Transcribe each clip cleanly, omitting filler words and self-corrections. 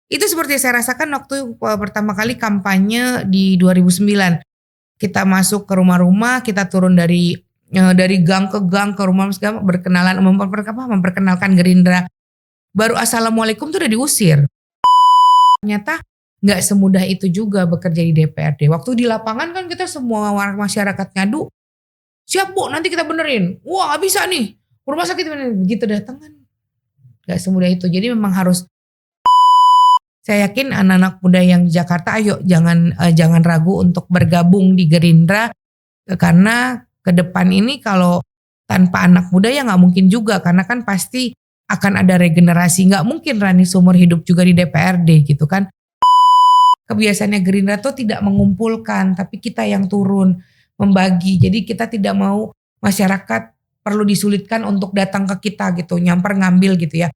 Itu seperti saya rasakan waktu pertama kali kampanye di 2009. Kita masuk ke rumah-rumah, kita turun dari gang ke gang ke rumah segala memperkenalkan Gerindra. Baru assalamualaikum tuh udah diusir. Ternyata nggak semudah itu juga bekerja di DPRD. Waktu di lapangan kan kita semua masyarakat ngadu, siap Bu nanti kita benerin. Wah gak bisa nih, rumah sakit begitu datang kan. Gak semudah itu, jadi memang harus. Saya yakin anak-anak muda yang di Jakarta, ayo jangan ragu untuk bergabung di Gerindra. Karena ke depan ini kalau tanpa anak muda ya gak mungkin juga. Karena kan pasti akan ada regenerasi. Gak mungkin Rani seumur hidup juga di DPRD gitu kan. Kebiasaannya Gerindra tuh tidak mengumpulkan, tapi kita yang turun membagi. Jadi kita tidak mau masyarakat perlu disulitkan untuk datang ke kita gitu, nyamper ngambil gitu ya.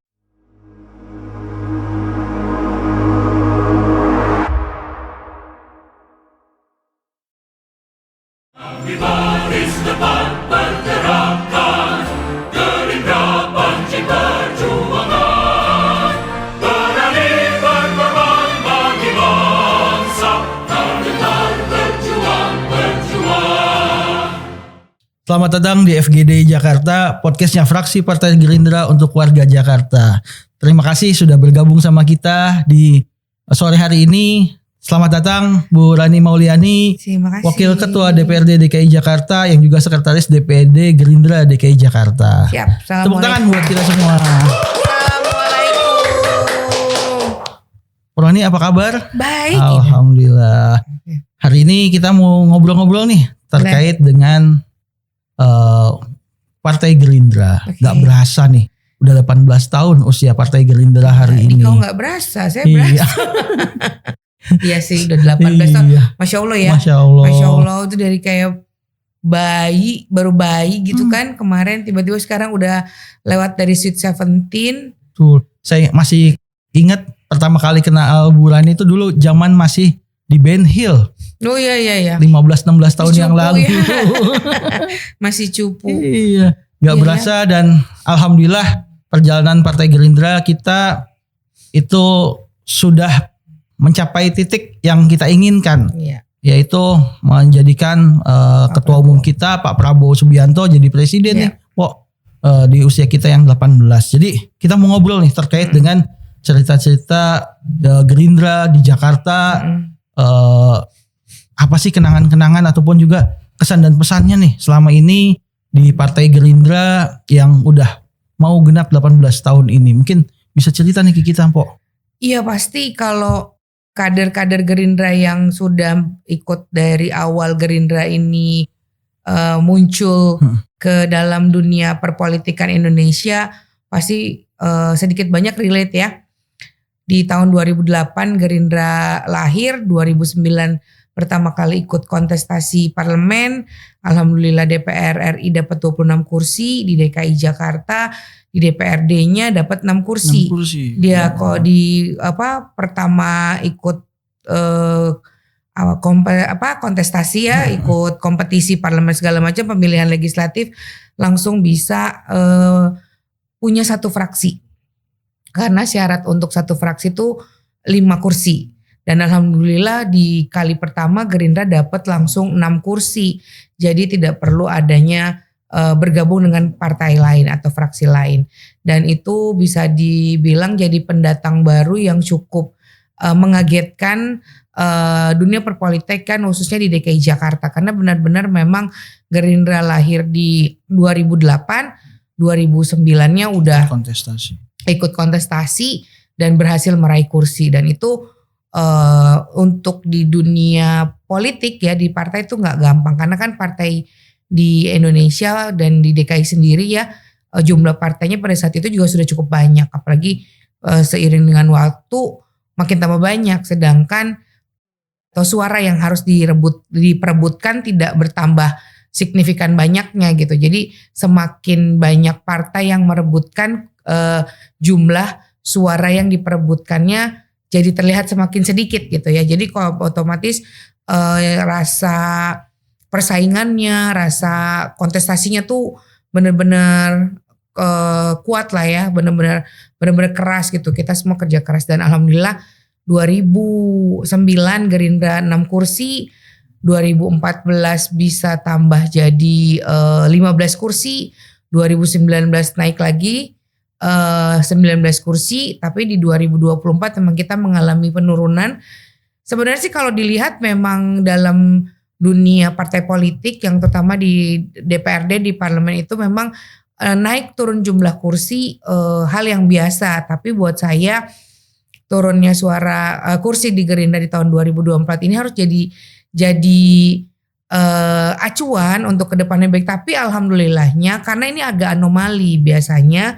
Di baris depan pergerakan Gerindra Panci Perjuangan, berani berkorban bagi bangsa, tak berjuang. Selamat datang di FGD Jakarta, podcastnya fraksi Partai Gerindra untuk warga Jakarta. Terima kasih sudah bergabung sama kita di sore hari ini. Selamat datang Bu Rani Mauliani, Wakil Ketua DPRD DKI Jakarta yang juga Sekretaris DPD Gerindra DKI Jakarta. Siap. Tepuk tangan buat kita semua. Assalamualaikum. Bu Rani apa kabar? Baik. Alhamdulillah. Hari ini kita mau ngobrol-ngobrol nih terkait dengan Partai Gerindra. Gak berasa nih. Udah 18 tahun usia Partai Gerindra hari ini. Kau gak berasa, saya berasa. Iya sih udah 18 tahun. Masya Allah ya. Masya Allah itu dari kayak bayi, baru bayi gitu kan. Kemarin tiba-tiba sekarang udah lewat dari Sweet 17. Tuh, saya masih ingat pertama kali kenal Bu Rani itu dulu zaman masih di Ben Hill. Oh iya. 15-16 tahun yang lalu. Ya. Masih cupu. Iya. Gak berasa dan alhamdulillah perjalanan Partai Gerindra kita itu sudah mencapai titik yang kita inginkan, yaitu menjadikan Ketua Umum kita Pak Prabowo Subianto jadi presiden nih, di usia kita yang 18. Jadi kita mau ngobrol nih terkait dengan cerita-cerita Gerindra di Jakarta, apa sih kenangan-kenangan ataupun juga kesan dan pesannya nih selama ini di Partai Gerindra yang udah mau genap 18 tahun ini. Mungkin bisa cerita nih ke kita, Mpok. Iya pasti kalau kader-kader Gerindra yang sudah ikut dari awal Gerindra ini muncul ke dalam dunia perpolitikan Indonesia pasti sedikit banyak relate ya. Di tahun 2008 Gerindra lahir, 2009 pertama kali ikut kontestasi parlemen. Alhamdulillah DPR RI dapat 26 kursi, di DKI Jakarta di DPRD-nya dapat 6 kursi. Dia kok di pertama ikut kontestasi ya, ikut kompetisi parlemen segala macam, pemilihan legislatif langsung bisa punya satu fraksi. Karena syarat untuk satu fraksi itu 5 kursi. Dan alhamdulillah di kali pertama Gerindra dapat langsung 6 kursi. Jadi tidak perlu adanya bergabung dengan partai lain atau fraksi lain. Dan itu bisa dibilang jadi pendatang baru yang cukup mengagetkan dunia perpolitikan khususnya di DKI Jakarta. Karena benar-benar memang Gerindra lahir di 2008, 2009-nya udah ikut kontestasi dan berhasil meraih kursi. Dan itu untuk di dunia politik ya, di partai itu gak gampang. Karena kan partai di Indonesia dan di DKI sendiri ya jumlah partainya pada saat itu juga sudah cukup banyak, apalagi seiring dengan waktu makin tambah banyak, sedangkan suara yang harus diperebutkan tidak bertambah signifikan banyaknya gitu. Jadi semakin banyak partai yang merebutkan jumlah suara yang diperebutkannya jadi terlihat semakin sedikit gitu ya. Jadi kalau otomatis rasa persaingannya, rasa kontestasinya tuh benar-benar kuat lah ya, benar-benar keras gitu. Kita semua kerja keras dan alhamdulillah 2009 Gerindra 6 kursi, 2014 bisa tambah jadi 15 kursi, 2019 naik lagi 19 kursi, tapi di 2024 memang kita mengalami penurunan. Sebenarnya sih kalau dilihat memang dalam dunia partai politik yang terutama di DPRD di parlemen itu memang naik turun jumlah kursi hal yang biasa, tapi buat saya turunnya suara kursi di Gerindra di tahun 2024 ini harus jadi acuan untuk kedepannya baik. Tapi alhamdulillahnya karena ini agak anomali biasanya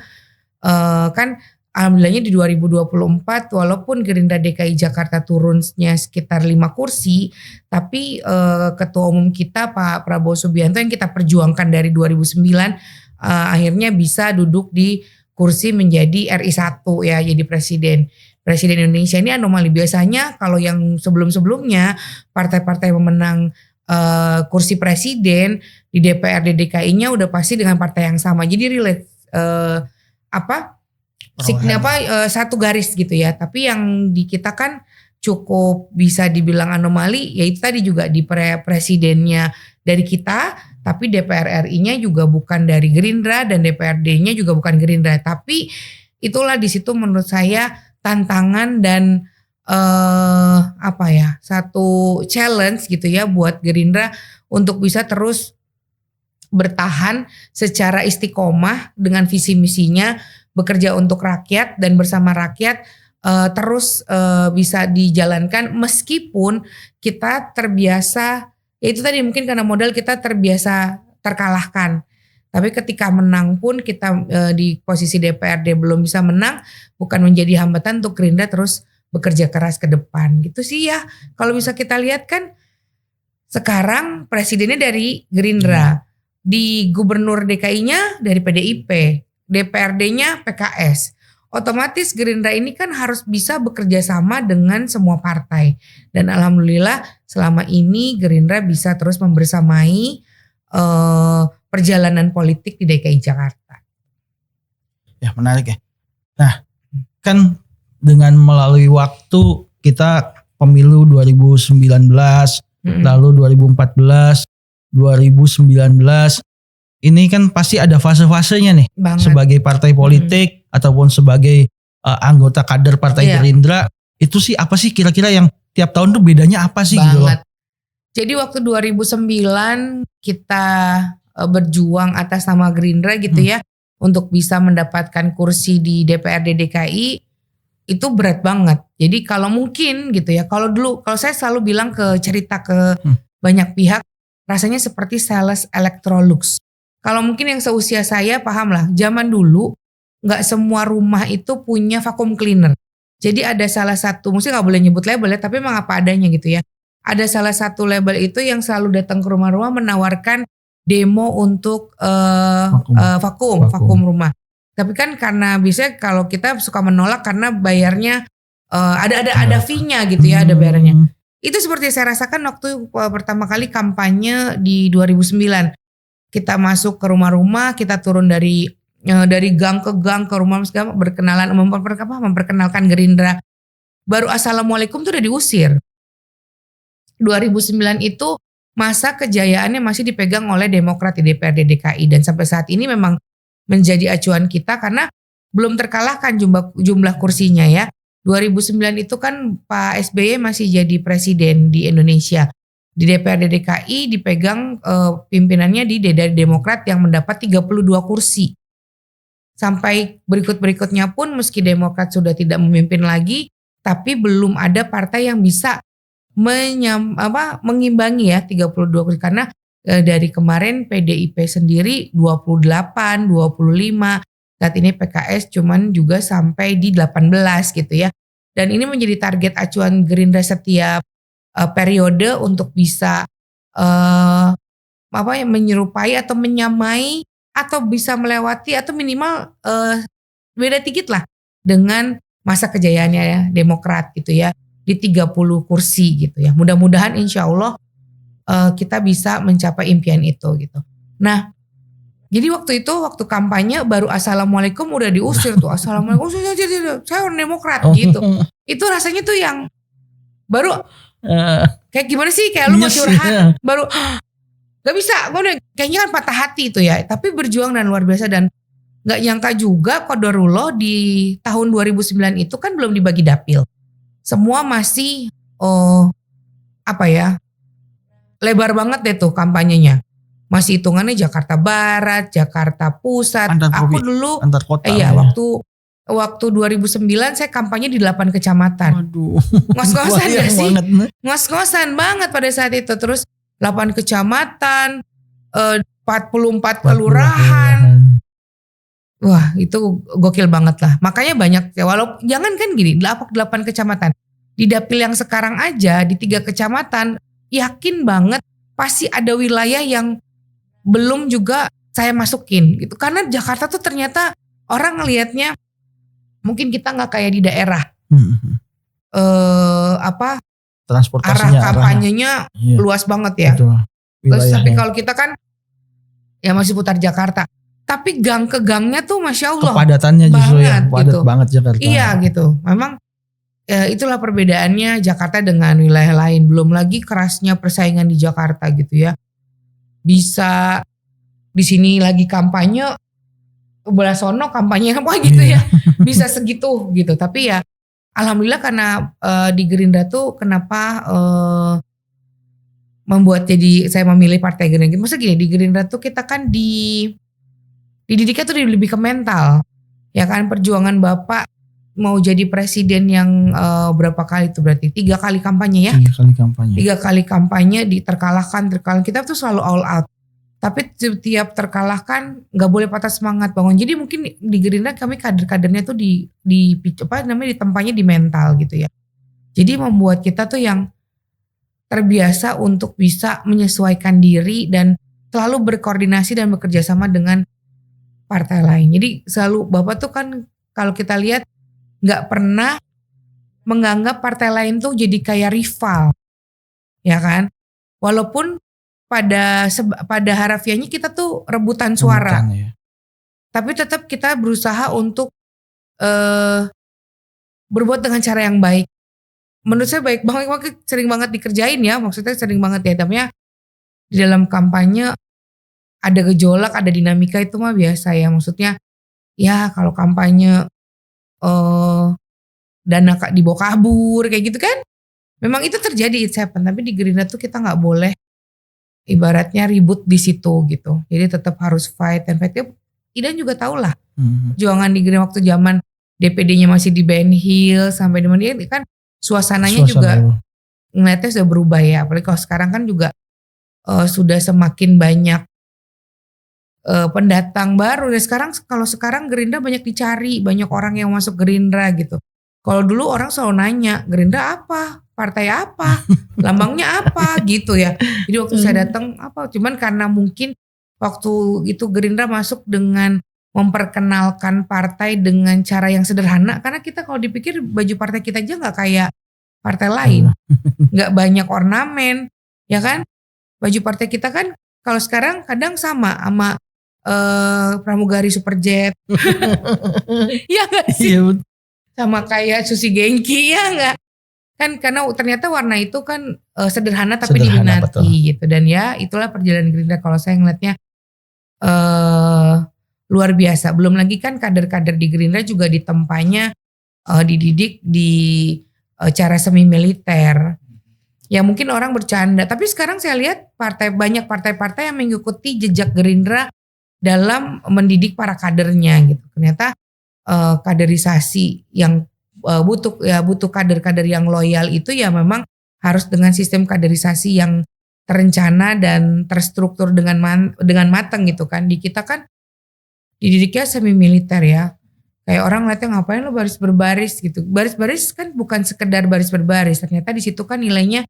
kan alhamdulillahnya di 2024 walaupun Gerindra DKI Jakarta turunnya sekitar 5 kursi, tapi ketua umum kita Pak Prabowo Subianto yang kita perjuangkan dari 2009 akhirnya bisa duduk di kursi menjadi RI 1 ya, jadi presiden Indonesia. Ini anomali. Biasanya kalau yang sebelum-sebelumnya partai-partai pemenang kursi presiden di DPRD DKI-nya udah pasti dengan partai yang sama. Jadi relate satu garis gitu ya. Tapi yang di kita kan cukup bisa dibilang anomali, yaitu tadi juga di presidennya dari kita, tapi DPR RI-nya juga bukan dari Gerindra dan DPRD-nya juga bukan Gerindra. Tapi itulah di situ menurut saya tantangan dan satu challenge gitu ya buat Gerindra untuk bisa terus bertahan secara istiqomah dengan visi misinya, bekerja untuk rakyat dan bersama rakyat terus bisa dijalankan meskipun kita terbiasa, ya itu tadi mungkin karena modal kita terbiasa terkalahkan. Tapi ketika menang pun kita di posisi DPRD belum bisa menang, bukan menjadi hambatan untuk Gerindra terus bekerja keras ke depan gitu sih ya. Kalau bisa kita lihat kan sekarang presidennya dari Gerindra, di gubernur DKI-nya dari PDIP, DPRD-nya PKS. Otomatis Gerindra ini kan harus bisa bekerja sama dengan semua partai. Dan alhamdulillah selama ini Gerindra bisa terus membersamai perjalanan politik di DKI Jakarta. Ya menarik ya. Nah kan dengan melalui waktu kita pemilu 2019, lalu 2014, 2019, ini kan pasti ada fase-fasenya nih. Banget. Sebagai partai politik ataupun sebagai anggota kader partai Gerindra, itu sih apa sih kira-kira yang tiap tahun tuh bedanya apa sih gitu loh? Jadi waktu 2009 kita berjuang atas nama Gerindra gitu ya untuk bisa mendapatkan kursi di DPRD DKI itu berat banget. Jadi kalau mungkin gitu ya, kalau saya selalu bilang cerita ke banyak pihak rasanya seperti sales Electrolux. Kalau mungkin yang seusia saya paham lah, zaman dulu nggak semua rumah itu punya vacuum cleaner. Jadi ada salah satu, mungkin nggak boleh nyebut label ya, tapi memang apa adanya gitu ya. Ada salah satu label itu yang selalu datang ke rumah-rumah menawarkan demo untuk vakum rumah. Tapi kan karena biasanya kalau kita suka menolak karena bayarnya ada fee-nya gitu ya, ada bayarnya. Itu seperti saya rasakan waktu pertama kali kampanye di 2009. Kita masuk ke rumah-rumah, kita turun dari gang ke gang ke rumah berkenalan, memperkenalkan Gerindra. Baru assalamualaikum tuh udah diusir. 2009 itu masa kejayaannya masih dipegang oleh Demokrat di DPRD DKI dan sampai saat ini memang menjadi acuan kita karena belum terkalahkan jumlah kursinya ya. 2009 itu kan Pak SBY masih jadi presiden di Indonesia. Di DPRD DKI dipegang pimpinannya dari Demokrat yang mendapat 32 kursi. Sampai berikut-berikutnya pun meski Demokrat sudah tidak memimpin lagi, tapi belum ada partai yang bisa mengimbangi ya 32 kursi. Karena dari kemarin PDIP sendiri 28, 25, saat ini PKS cuman juga sampai di 18 gitu ya. Dan ini menjadi target acuan Gerindra setiap periode untuk bisa menyerupai atau menyamai atau bisa melewati atau minimal beda dikit lah dengan masa kejayaannya ya Demokrat gitu ya di 30 kursi gitu ya. Mudah-mudahan insya Allah kita bisa mencapai impian itu gitu. Nah Jadi waktu kampanye baru assalamualaikum udah diusir tuh. Assalamualaikum, saya orang Demokrat gitu. Itu rasanya tuh yang baru kayak gimana sih, kayak lu mau curhat baru gak bisa, gue udah kayaknya kan patah hati itu ya. Tapi berjuang dan luar biasa, dan gak nyangka juga qadarullah di tahun 2009 itu kan belum dibagi dapil. Semua masih lebar banget deh tuh kampanyenya. Masih hitungannya Jakarta Barat, Jakarta Pusat. Aku dulu antar kota. Waktu 2009 saya kampanye di 8 kecamatan. Waduh. Ngos-ngosan gak sih? Ngos-ngosan banget pada saat itu. Terus 8 kecamatan, 44 kelurahan. Wah, itu gokil banget lah. Makanya banyak, walau jangan kan gini, 8 kecamatan. Di dapil yang sekarang aja di 3 kecamatan, yakin banget pasti ada wilayah yang belum juga saya masukin gitu. Karena Jakarta tuh ternyata orang ngelihatnya mungkin kita nggak kayak di daerah. Arah kampanyenya luas banget ya. Terus tapi kalau kita kan ya masih putar Jakarta. Tapi gang ke gangnya tuh Masya Allah. Kepadatannya justru ya, padat gitu. banget Jakarta. Iya gitu. Memang itulah perbedaannya Jakarta dengan wilayah lain. Belum lagi kerasnya persaingan di Jakarta gitu ya. Bisa di sini lagi kampanye, belah sono kampanye apa gitu ya. Bisa segitu gitu. Tapi ya alhamdulillah karena di Gerindra tuh kenapa membuat jadi saya memilih Partai Gerindra. Maksudnya gini, di Gerindra tuh kita kan dididiknya tuh lebih ke mental. Ya kan, perjuangan Bapak mau jadi presiden yang berapa kali itu berarti 3 kali kampanye ya. 3 kali kampanye terkalahkan. Kita tuh selalu all out. Tapi setiap terkalahkan nggak boleh patah semangat bangun. Jadi mungkin di Gerindra kami kader-kadernya tuh ditempanya di mental gitu ya. Jadi membuat kita tuh yang terbiasa untuk bisa menyesuaikan diri dan selalu berkoordinasi dan bekerja sama dengan partai lain. Jadi selalu Bapak tuh kan kalau kita lihat nggak pernah menganggap partai lain tuh jadi kayak rival, ya kan? Walaupun pada harafiahnya kita tuh rebutan suara, ya. Tapi tetap kita berusaha untuk berbuat dengan cara yang baik. Menurut saya baik banget, sering banget dikerjain ya, maksudnya sering banget ya. Tapi di dalam kampanye ada gejolak, ada dinamika itu mah biasa ya. Maksudnya ya kalau kampanye dana dibawa kabur kayak gitu kan. Memang itu terjadi, it's happen. Tapi di Gerindra tuh kita nggak boleh ibaratnya ribut di situ gitu. Jadi tetap harus fight and fight. Idan juga tahu lah. Perjuangan di Gerindra waktu zaman DPD-nya masih di Ben Hill sampai di mana kan suasananya juga ngeliatnya sudah berubah ya. Apalagi kalau sekarang kan juga sudah semakin banyak pendatang baru. Dan kalau sekarang Gerindra banyak dicari, banyak orang yang masuk Gerindra gitu. Kalau dulu orang selalu nanya, Gerindra apa? Partai apa? Lambangnya apa? Gitu ya. Jadi waktu saya datang apa? Cuman karena mungkin waktu itu Gerindra masuk dengan memperkenalkan partai dengan cara yang sederhana. Karena kita kalau dipikir baju partai kita aja gak kayak partai lain. Gak banyak ornamen. Ya kan? Baju partai kita kan kalau sekarang kadang sama pramugari Superjet. Iya gak sih? Sama kayak Susi Gengki, ya gak? Kan karena ternyata warna itu kan sederhana tapi diminati gitu. Dan ya itulah perjalanan Gerindra kalau saya ngeliatnya luar biasa. Belum lagi kan kader-kader di Gerindra juga ditempanya dididik di cara semi militer. Ya mungkin orang bercanda, tapi sekarang saya lihat banyak partai-partai yang mengikuti jejak Gerindra dalam mendidik para kadernya gitu. Ternyata kaderisasi yang butuh kader-kader yang loyal itu ya memang harus dengan sistem kaderisasi yang terencana dan terstruktur dengan matang gitu kan. Di kita kan dididiknya semi militer ya. Kayak orang ngeliatnya ngapain lo baris berbaris gitu. Baris-baris kan bukan sekedar baris berbaris. Ternyata di situ kan nilainya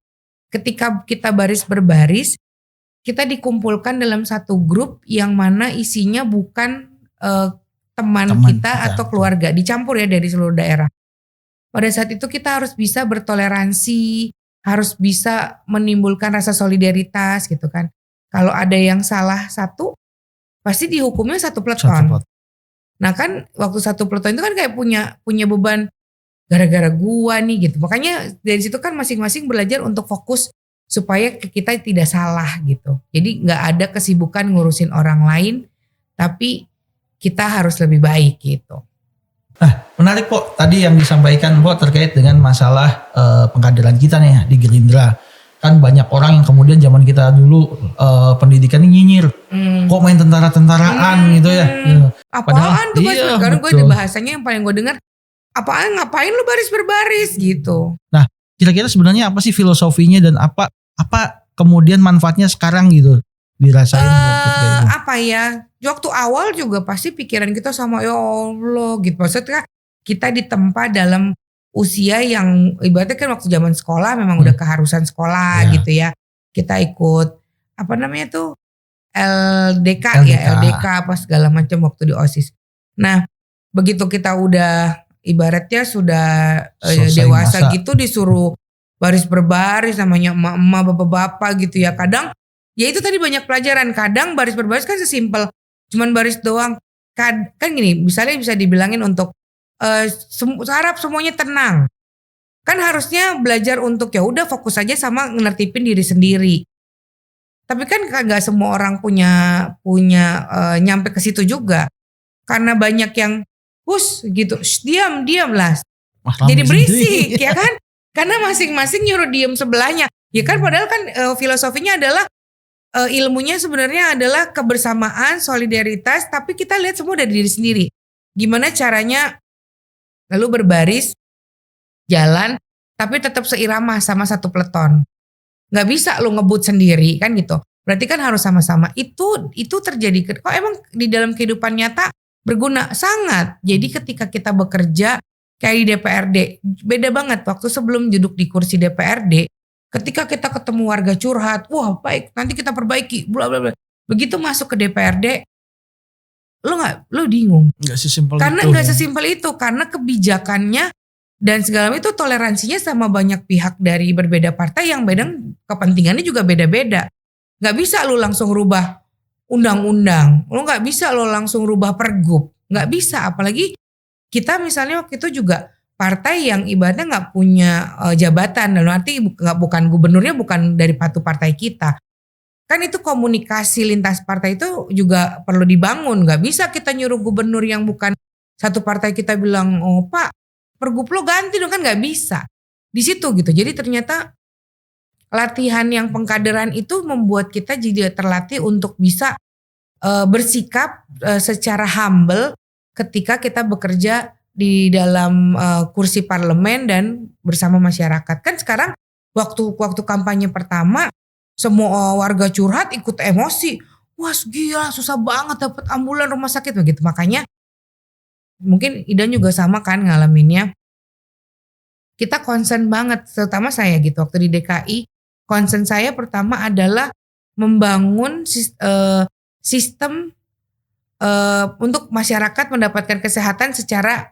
ketika kita baris berbaris, kita dikumpulkan dalam satu grup yang mana isinya bukan teman kita atau keluarga. Dicampur ya dari seluruh daerah. Pada saat itu kita harus bisa bertoleransi, harus bisa menimbulkan rasa solidaritas gitu kan. Kalau ada yang salah satu, pasti dihukumnya satu Satu peleton. plot. Nah kan waktu satu peleton itu kan kayak punya beban gara-gara gua nih gitu. Makanya dari situ kan masing-masing belajar untuk fokus supaya kita tidak salah gitu. Jadi nggak ada kesibukan ngurusin orang lain, tapi kita harus lebih baik gitu. Menarik Pok, tadi yang disampaikan Pok terkait dengan masalah pengkaderan kita nih di Gerindra. Kan banyak orang yang kemudian zaman kita dulu pendidikannya nyinyir. Kok main tentara-tentaraan gitu ya. Apaan tuh baris iya, karena gue betul. ada bahasanya yang paling gue dengar, apaan ngapain lu baris berbaris gitu. Kira-kira sebenarnya apa sih filosofinya dan apa kemudian manfaatnya sekarang gitu dirasain waktu kayak gitu? Apa ya, waktu awal juga pasti pikiran kita sama ya Allah gitu. Maksudnya kita ditempa dalam usia yang ibaratnya kan waktu zaman sekolah memang udah keharusan sekolah Iya. gitu ya. Kita ikut apa namanya tuh LDK ya, LDK apa segala macam waktu di OSIS. Nah begitu kita udah ibaratnya sudah Selesai dewasa masa. gitu disuruh baris berbaris namanya emak-emak bapak-bapak gitu ya. Kadang ya itu tadi banyak pelajaran. Kadang baris berbaris kan sesimpel cuman baris doang. Kan gini, misalnya bisa dibilangin untuk harap semuanya tenang. Kan harusnya belajar untuk ya udah fokus aja sama ngertipin diri sendiri. Tapi kan nggak semua orang punya nyampe ke situ juga. Karena banyak yang gitu, diam lah. Jadi berisik ya kan? Karena masing-masing nyuruh diem sebelahnya. Ya kan padahal kan filosofinya adalah ilmunya sebenarnya adalah kebersamaan, solidaritas, tapi kita lihat semua dari diri sendiri. Gimana caranya lalu berbaris, jalan, tapi tetap seirama sama satu peleton. Gak bisa lu ngebut sendiri kan gitu. Berarti kan harus sama-sama. Itu terjadi. Kok emang di dalam kehidupan nyata berguna? Sangat. Jadi ketika kita bekerja kayak di DPRD, beda banget waktu sebelum duduk di kursi DPRD. Ketika kita ketemu warga curhat, wah baik, nanti kita perbaiki, bla bla bla. Begitu masuk ke DPRD, lu bingung. Nggak sesimpel Karena itu. nggak sesimpel itu, karena kebijakannya dan segala macam itu toleransinya sama banyak pihak dari berbeda partai yang beda kepentingannya juga beda-beda. Nggak bisa lu langsung rubah undang-undang, lu nggak bisa lu langsung rubah pergub, nggak bisa. Apalagi kita misalnya waktu itu juga partai yang ibaratnya nggak punya jabatan, dan arti bukan gubernurnya bukan dari satu partai kita. Kan itu komunikasi lintas partai itu juga perlu dibangun. Nggak bisa kita nyuruh gubernur yang bukan satu partai kita bilang, oh Pak, pergub lo ganti dong, kan nggak bisa. Di situ gitu. Jadi ternyata latihan yang pengkaderan itu membuat kita jadi terlatih untuk bisa bersikap secara humble ketika kita bekerja di dalam kursi parlemen dan bersama masyarakat. Kan sekarang waktu kampanye pertama semua warga curhat ikut emosi. Wah gila susah banget dapat ambulan rumah sakit begitu. Makanya mungkin Idan juga sama kan ngalaminnya. Kita concern banget, terutama saya gitu waktu di DKI. Concern saya pertama adalah membangun sistem untuk masyarakat mendapatkan kesehatan secara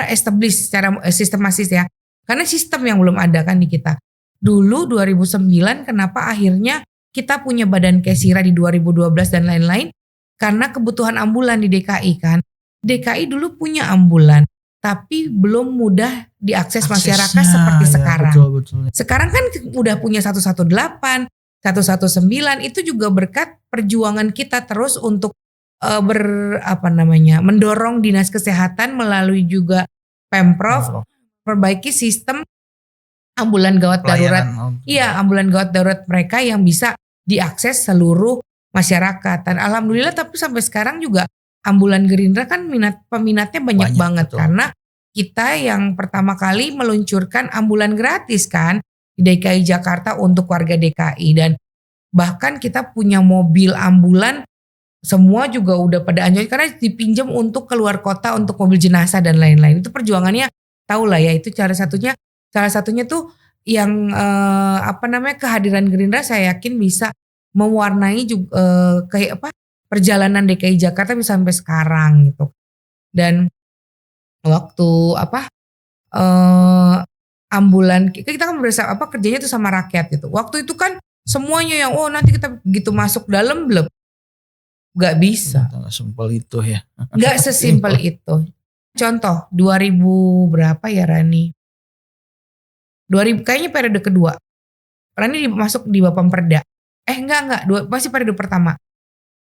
established, secara sistematis ya. Karena sistem yang belum ada kan di kita. Dulu 2009 kenapa akhirnya kita punya badan Kesira di 2012 dan lain-lain? Karena kebutuhan ambulan di DKI kan. DKI dulu punya ambulan, tapi belum mudah diakses masyarakat seperti ya, sekarang. Betul. Sekarang kan udah punya 118, 119, itu juga berkat perjuangan kita terus untuk mendorong dinas kesehatan melalui juga Pemprov perbaiki sistem ambulan gawat darurat. Iya, ambulan gawat darurat mereka yang bisa diakses seluruh masyarakat. Dan alhamdulillah tapi sampai sekarang juga ambulan Gerindra kan peminatnya banyak banget. Betul. Karena kita yang pertama kali meluncurkan ambulan gratis kan di DKI Jakarta untuk warga DKI. Dan bahkan kita punya mobil ambulan semua juga udah pada anjay karena dipinjam untuk keluar kota untuk mobil jenazah dan lain-lain. Itu perjuangannya tahu lah ya, itu salah satunya tuh yang kehadiran Gerindra saya yakin bisa mewarnai juga perjalanan DKI Jakarta bisa sampai sekarang gitu. Dan waktu ambulan kita kan bersama kerjanya tuh sama rakyat gitu. Waktu itu kan semuanya yang nanti kita begitu masuk dalam bleb Gak bisa. Nggak sesimpel itu ya. Gak sesimpel itu. Contoh 2000 berapa ya Rani? 2000 kayaknya periode kedua. Rani masuk di Bapemperda. Enggak, masih periode pertama.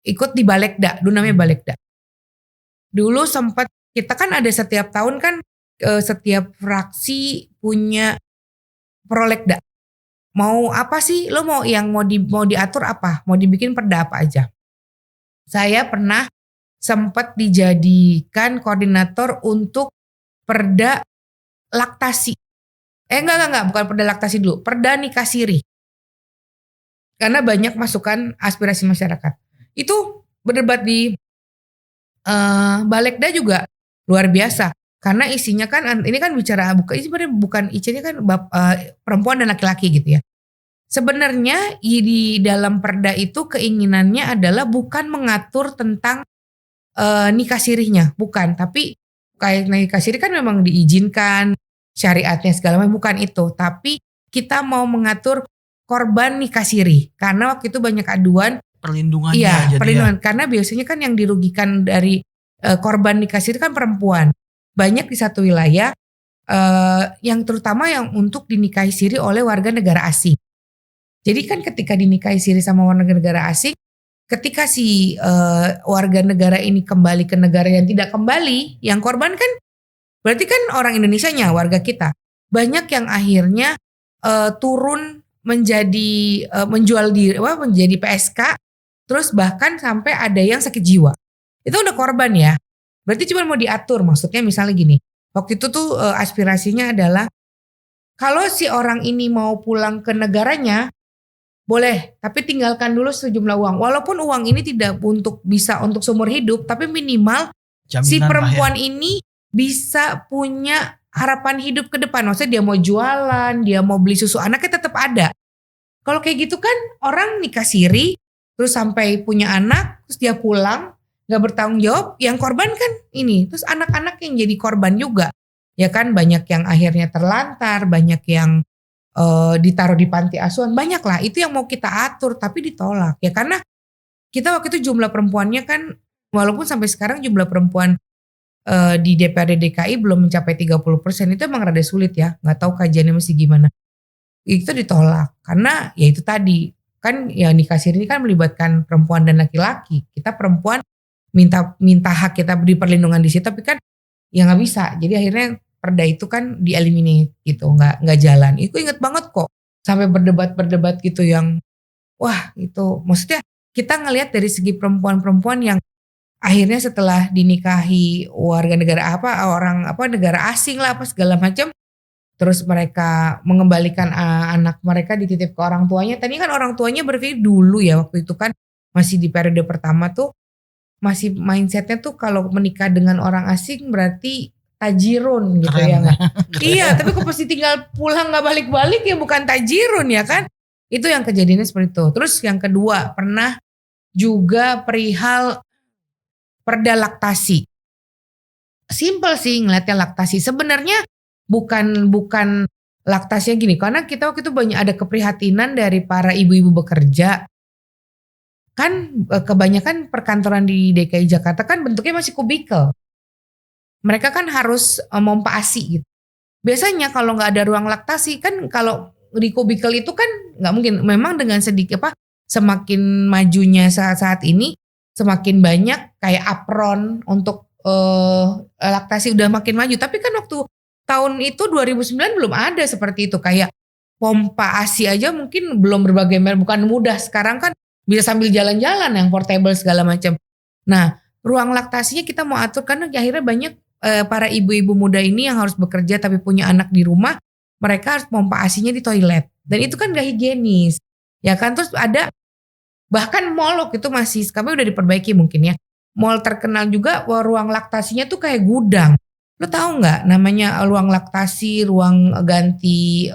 Ikut di Balekda, dulu namanya Balekda. Dulu sempat kita kan ada setiap tahun kan setiap fraksi punya Prolekda. Mau apa sih? Lo mau yang mau diatur apa? Mau dibikin perda apa aja? Saya pernah sempat dijadikan koordinator untuk perda laktasi. Enggak, bukan perda laktasi dulu, perda nikah siri. Karena banyak masukan aspirasi masyarakat. Itu berdebat di Balekda juga luar biasa. Karena isinya kan ini kan bicara bukan isinya kan perempuan dan laki-laki gitu ya. Sebenarnya di dalam perda itu keinginannya adalah bukan mengatur tentang nikah sirihnya, bukan. Tapi kayak nikah sirih kan memang diizinkan syariatnya segala macam, bukan itu. Tapi kita mau mengatur korban nikah sirih karena waktu itu banyak aduan perlindungannya. Iya, perlindungan. Karena biasanya kan yang dirugikan dari korban nikah siri kan perempuan. Banyak di satu wilayah yang terutama yang untuk dinikahi siri oleh warga negara asing. Jadi kan ketika dinikahi siri sama warga negara asing, ketika si warga negara ini kembali ke negara yang tidak kembali, yang korban kan berarti kan orang Indonesianya, warga kita. Banyak yang akhirnya turun menjadi menjual diri, menjadi PSK. Terus bahkan sampai ada yang sakit jiwa. Itu udah korban ya. Berarti cuma mau diatur, maksudnya misalnya gini. Waktu itu tuh aspirasinya adalah kalau si orang ini mau pulang ke negaranya, boleh, tapi tinggalkan dulu sejumlah uang. Walaupun uang ini tidak bisa untuk seumur hidup, tapi minimal jaminan si perempuan ini bisa punya harapan hidup ke depan. Maksudnya dia mau jualan, dia mau beli susu anaknya tetap ada. Kalau kayak gitu kan orang nikah siri, terus sampai punya anak, terus dia pulang, gak bertanggung jawab, yang korban kan ini. Terus anak-anak yang jadi korban juga. Ya kan banyak yang akhirnya terlantar, banyak yang ditaruh di panti asuhan, banyak lah. Itu yang mau kita atur, tapi ditolak. Ya karena kita waktu itu jumlah perempuannya kan, walaupun sampai sekarang jumlah perempuan di DPRD DKI belum mencapai 30%, itu emang rada sulit ya. Gak tahu kajiannya masih gimana. Itu ditolak, karena ya itu tadi. Kan ya nikah siri ini kan melibatkan perempuan dan laki-laki. Kita perempuan minta hak kita beri perlindungan di situ, tapi kan ya nggak bisa. Jadi akhirnya perda itu kan dieliminate gitu, nggak jalan. Itu inget banget kok sampai berdebat gitu yang wah itu maksudnya kita ngelihat dari segi perempuan-perempuan yang akhirnya setelah dinikahi warga negara negara asing lah apa segala macam. Terus mereka mengembalikan anak mereka dititip ke orang tuanya. Tadi kan orang tuanya berpikir dulu ya waktu itu kan masih di periode pertama tuh masih mindsetnya tuh kalau menikah dengan orang asing berarti tajirun gitu. Keren, ya nggak? Iya, tapi kok pasti tinggal pulang nggak balik-balik ya bukan tajirun ya kan? Itu yang kejadiannya seperti itu. Terus yang kedua pernah juga perihal perda laktasi. Simpel sih ngeliatnya laktasi. Sebenarnya bukan laktasinya gini, karena kita waktu itu banyak ada keprihatinan dari para ibu-ibu bekerja. Kan kebanyakan perkantoran di DKI Jakarta kan bentuknya masih kubikel. Mereka kan harus mompa ASI gitu. Biasanya kalau nggak ada ruang laktasi kan kalau di kubikel itu kan nggak mungkin. Memang dengan sedikit semakin majunya saat ini semakin banyak kayak apron untuk laktasi udah makin maju. Tapi kan waktu tahun itu 2009 belum ada seperti itu. Kayak pompa ASI aja mungkin belum berbagai merek, bukan mudah. Sekarang kan bisa sambil jalan-jalan yang portable segala macam. Nah, ruang laktasinya kita mau atur karena akhirnya banyak para ibu-ibu muda ini yang harus bekerja tapi punya anak di rumah, mereka harus pompa ASI-nya di toilet. Dan itu kan gak higienis. Ya kan, terus ada bahkan mall itu masih kami udah diperbaiki mungkin ya. Mall terkenal juga ruang laktasinya tuh kayak gudang. Lo tahu nggak namanya ruang laktasi, ruang ganti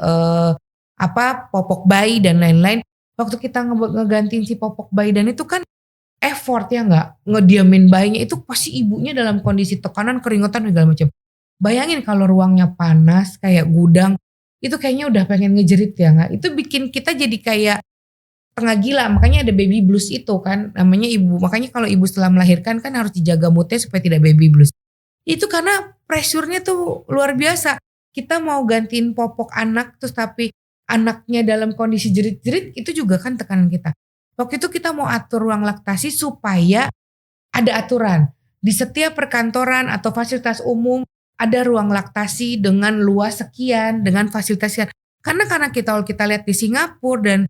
popok bayi dan lain-lain. Waktu kita ngegantiin si popok bayi dan itu kan effort ya nggak, ngediamin bayinya itu pasti ibunya dalam kondisi tekanan, keringetan segala macam. Bayangin kalau ruangnya panas kayak gudang, itu kayaknya udah pengen ngejerit ya nggak? Itu bikin kita jadi kayak setengah gila, makanya ada baby blues itu kan namanya ibu. Makanya kalau ibu setelah melahirkan kan harus dijaga moodnya supaya tidak baby blues. Itu karena pressure-nya tuh luar biasa. Kita mau gantiin popok anak terus tapi anaknya dalam kondisi jerit-jerit, itu juga kan tekanan kita. Waktu itu kita mau atur ruang laktasi supaya ada aturan. Di setiap perkantoran atau fasilitas umum ada ruang laktasi dengan luas sekian, dengan fasilitas sekian. Karena kita lihat di Singapura dan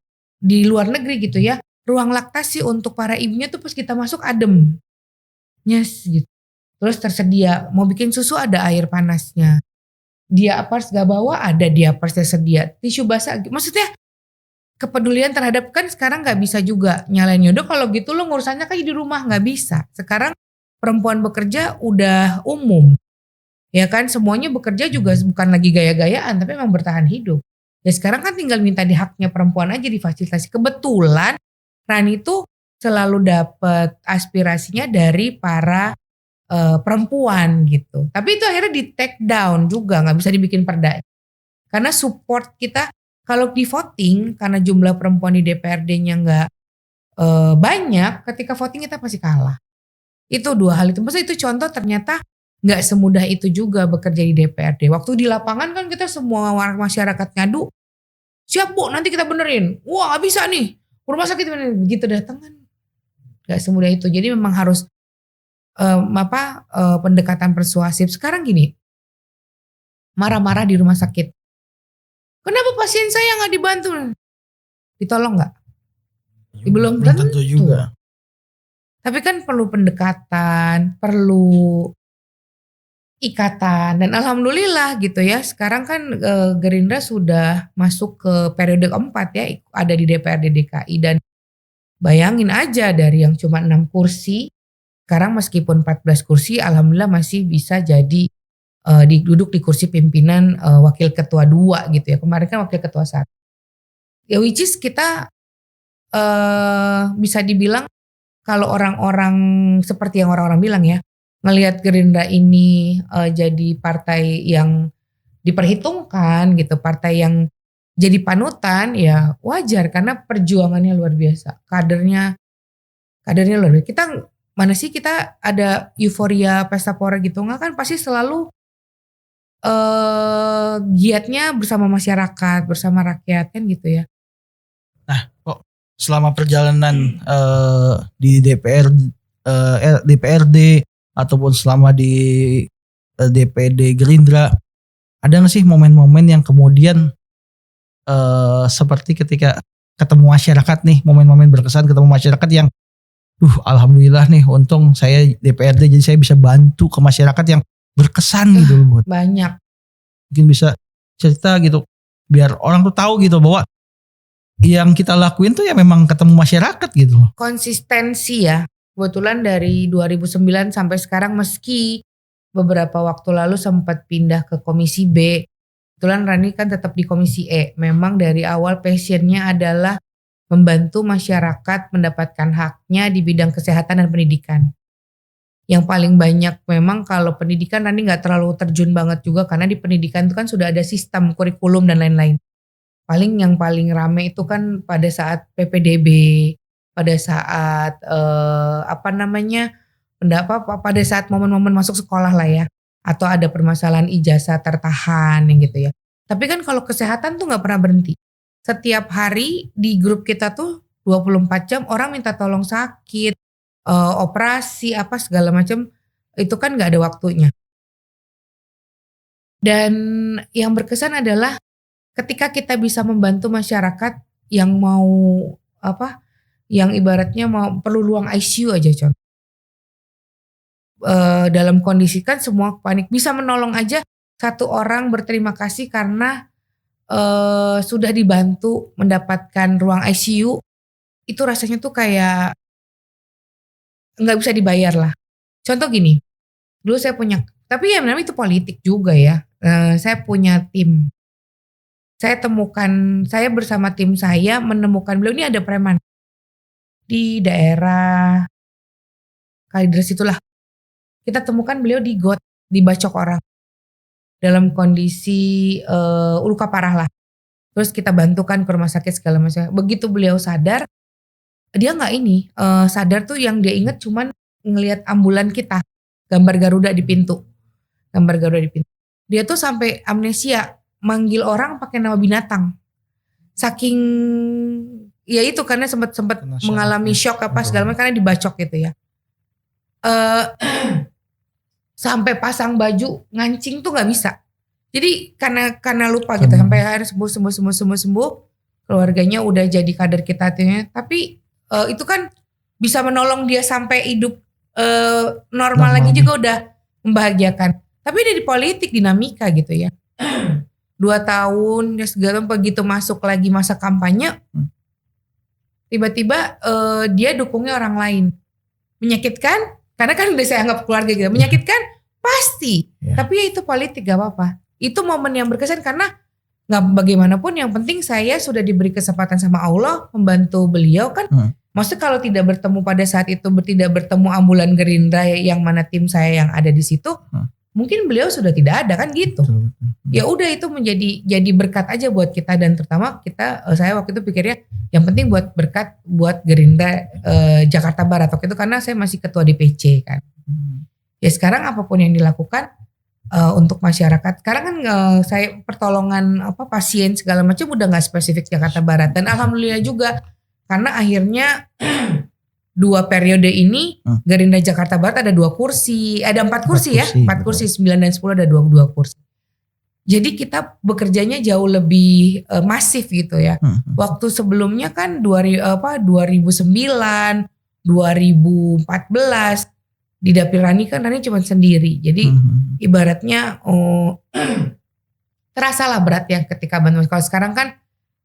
di luar negeri gitu ya, ruang laktasi untuk para ibunya tuh pas kita masuk adem. Yes gitu. Terus tersedia, mau bikin susu ada air panasnya. Diapers gak bawa, ada diapers tersedia. Tisu basah, maksudnya kepedulian terhadap, kan sekarang gak bisa juga nyalain yaudah kalau gitu lo ngurusannya kan di rumah, gak bisa. Sekarang perempuan bekerja udah umum. Ya kan semuanya bekerja juga bukan lagi gaya-gayaan tapi memang bertahan hidup. Ya sekarang kan tinggal minta di haknya perempuan aja difasilitasi. Kebetulan Rani itu selalu dapat aspirasinya dari para perempuan gitu. Tapi itu akhirnya di take down juga, nggak bisa dibikin perda. Karena support kita kalau di voting, karena jumlah perempuan di DPRD-nya nggak banyak, ketika voting kita pasti kalah. Itu dua hal itu. Maksudnya itu contoh ternyata nggak semudah itu juga bekerja di DPRD. Waktu di lapangan kan kita semua masyarakat ngadu, siap bu nanti kita benerin. Wah gak bisa nih, rumah sakit begitu datang kan nggak semudah itu. Jadi memang harus pendekatan persuasif. Sekarang gini, marah-marah di rumah sakit. Kenapa pasien saya nggak dibantu? Ditolong nggak? Belum tentu juga. Tapi kan perlu pendekatan, perlu ikatan, dan alhamdulillah gitu ya. Sekarang kan Gerindra sudah masuk ke periode keempat ya, ada di DPRD DKI, dan bayangin aja dari yang cuma 6 kursi, sekarang meskipun 14 kursi, alhamdulillah masih bisa jadi duduk di kursi pimpinan wakil ketua 2 gitu ya. Kemarin kan wakil ketua 1. Ya which is kita bisa dibilang kalau orang-orang seperti yang orang-orang bilang ya, ngelihat Gerindra ini jadi partai yang diperhitungkan gitu, partai yang jadi panutan, ya wajar karena perjuangannya luar biasa, kadernya luar biasa. Kita mana sih kita ada euforia pesta pora gitu nggak, kan pasti selalu giatnya bersama masyarakat, bersama rakyat kan gitu ya. Nah kok selama perjalanan di DPRD ataupun selama di DPD Gerindra, ada gak sih momen-momen yang kemudian seperti ketika ketemu masyarakat nih, momen-momen berkesan ketemu masyarakat yang alhamdulillah nih untung saya DPRD jadi saya bisa bantu ke masyarakat yang berkesan gitu loh. Banyak. Mungkin bisa cerita gitu biar orang tuh tahu gitu bahwa yang kita lakuin tuh ya memang ketemu masyarakat gitu. Konsistensi ya. Kebetulan dari 2009 sampai sekarang, meski beberapa waktu lalu sempat pindah ke Komisi B, kebetulan Rani kan tetap di Komisi E. Memang dari awal passionnya adalah membantu masyarakat mendapatkan haknya di bidang kesehatan dan pendidikan. Yang paling banyak memang kalau pendidikan Rani gak terlalu terjun banget juga, karena di pendidikan itu kan sudah ada sistem kurikulum dan lain-lain. Yang paling rame itu kan pada saat PPDB, pada saat pada saat momen-momen masuk sekolah lah ya, atau ada permasalahan ijazah tertahan yang gitu ya. Tapi kan kalau kesehatan tuh nggak pernah berhenti. Setiap hari di grup kita tuh 24 jam orang minta tolong sakit, operasi apa segala macam, itu kan nggak ada waktunya. Dan yang berkesan adalah ketika kita bisa membantu masyarakat yang mau yang ibaratnya mau perlu ruang ICU aja contoh. Dalam kondisi kan semua panik, bisa menolong aja satu orang berterima kasih karena sudah dibantu mendapatkan ruang ICU, itu rasanya tuh kayak nggak bisa dibayar lah. Contoh gini, dulu saya punya, tapi ya memang itu politik juga ya, saya punya tim. Saya bersama tim saya menemukan beliau ini ada preman di daerah Kalideres itulah. Kita temukan beliau di got, dibacok orang dalam kondisi luka parah lah. Terus kita bantukan ke rumah sakit segala macam. Begitu beliau sadar, dia nggak sadar tuh yang dia inget cuman ngelihat ambulan kita, gambar Garuda di pintu. Dia tuh sampai amnesia manggil orang pakai nama binatang. Saking ya itu karena sempat mengalami shock apa segala macam karena dibacok gitu ya. Sampai pasang baju ngancing tuh nggak bisa. Jadi karena lupa gitu sampai akhirnya sembuh. Keluarganya udah jadi kader kita artinya. Tapi itu kan bisa menolong dia sampai hidup normal lagi juga udah membahagiakan. Tapi di politik dinamika gitu ya. 2 tahun ya segala begitu masuk lagi masa kampanye tiba-tiba dia dukungnya orang lain. Menyakitkan karena kan udah saya anggap keluarga gitu. Menyakitkan pasti. Tapi ya itu politik gak apa-apa. Itu momen yang berkesan karena gak bagaimanapun yang penting saya sudah diberi kesempatan sama Allah membantu beliau kan. Maksudnya kalau tidak bertemu pada saat itu tidak bertemu ambulan Gerindra yang mana tim saya yang ada di situ, mungkin beliau sudah tidak ada kan gitu. Ya udah itu jadi berkat aja buat kita dan terutama saya waktu itu pikirnya yang penting buat berkat buat Gerindra Jakarta Barat waktu itu karena saya masih ketua DPC kan. Ya sekarang apapun yang dilakukan untuk masyarakat. Sekarang kan saya pertolongan pasien segala macam udah nggak spesifik Jakarta Barat dan alhamdulillah juga karena akhirnya 2 periode ini Gerindra Jakarta Barat ada 2 kursi, ada 4 kursi ya, 4 kursi 9 dan 10 ada 2 kursi. Jadi kita bekerjanya jauh lebih masif gitu ya. Waktu sebelumnya kan 2009, 2014 di Dapil Rani kan Rani cuma sendiri. Jadi ibaratnya terasa lah berat ya ketika bantuan. Kalau sekarang kan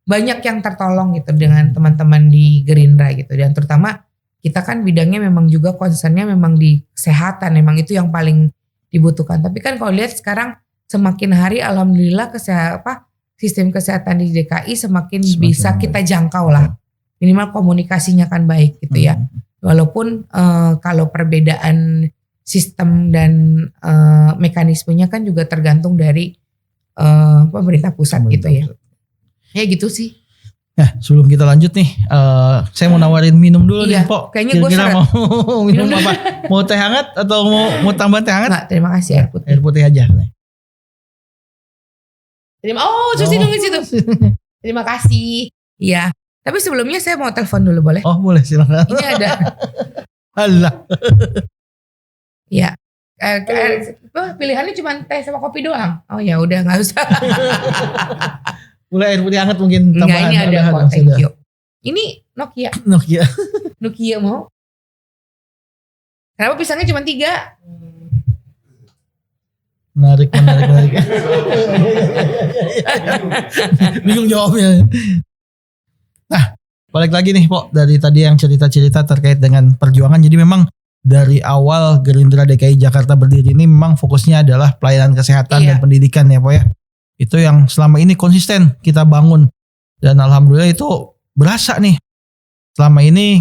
banyak yang tertolong gitu dengan teman-teman di Gerindra gitu. Dan terutama kita kan bidangnya memang juga concernnya memang di kesehatan. Memang itu yang paling dibutuhkan. Tapi kan kalau lihat sekarang semakin hari alhamdulillah sistem kesehatan di DKI semakin bisa baik. Kita jangkau lah. Minimal komunikasinya kan baik gitu ya. Walaupun kalau perbedaan sistem dan mekanismenya kan juga tergantung dari pemerintah pusat gitu ya. Ya gitu sih. Nah sebelum kita lanjut nih, saya mau nawarin minum dulu nih Pok. Kayaknya gue kira-kira mau minum apa? Mau teh hangat atau mau tambahan teh hangat? Enggak, terima kasih air putih. Air putih aja. Susi nunggu situ. Terima kasih. Iya. Tapi sebelumnya saya mau telepon dulu boleh? Oh boleh silakan. Ini ada. Allah. Ya. Pilihannya cuma teh sama kopi doang. Oh ya udah nggak usah. Boleh air putih hangat mungkin tambahan. Enggak, ini ada kok, thank you. Ini Nokia mau? Kenapa pisangnya cuma 3? Menarik. Bingung jawabnya. Nah, balik lagi nih Pok dari tadi yang cerita-cerita terkait dengan perjuangan. Jadi memang dari awal Gerindra DKI Jakarta berdiri ini memang fokusnya adalah pelayanan kesehatan dan pendidikan ya Pok ya. Itu yang selama ini konsisten kita bangun. Dan alhamdulillah itu berasa nih. Selama ini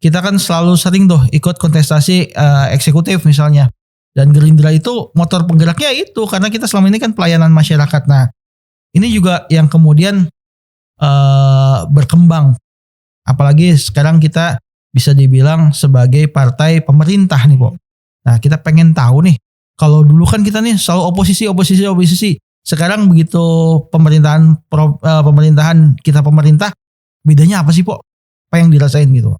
kita kan selalu sering tuh ikut kontestasi eksekutif misalnya. Dan Gerindra itu motor penggeraknya itu karena kita selama ini kan pelayanan masyarakat. Nah ini juga yang kemudian berkembang. Apalagi sekarang kita bisa dibilang sebagai partai pemerintah nih Pok. Nah kita pengen tahu nih. Kalau dulu kan kita nih selalu oposisi. Sekarang begitu pemerintahan kita pemerintah, bedanya apa sih Pok? Apa yang dirasain gitu?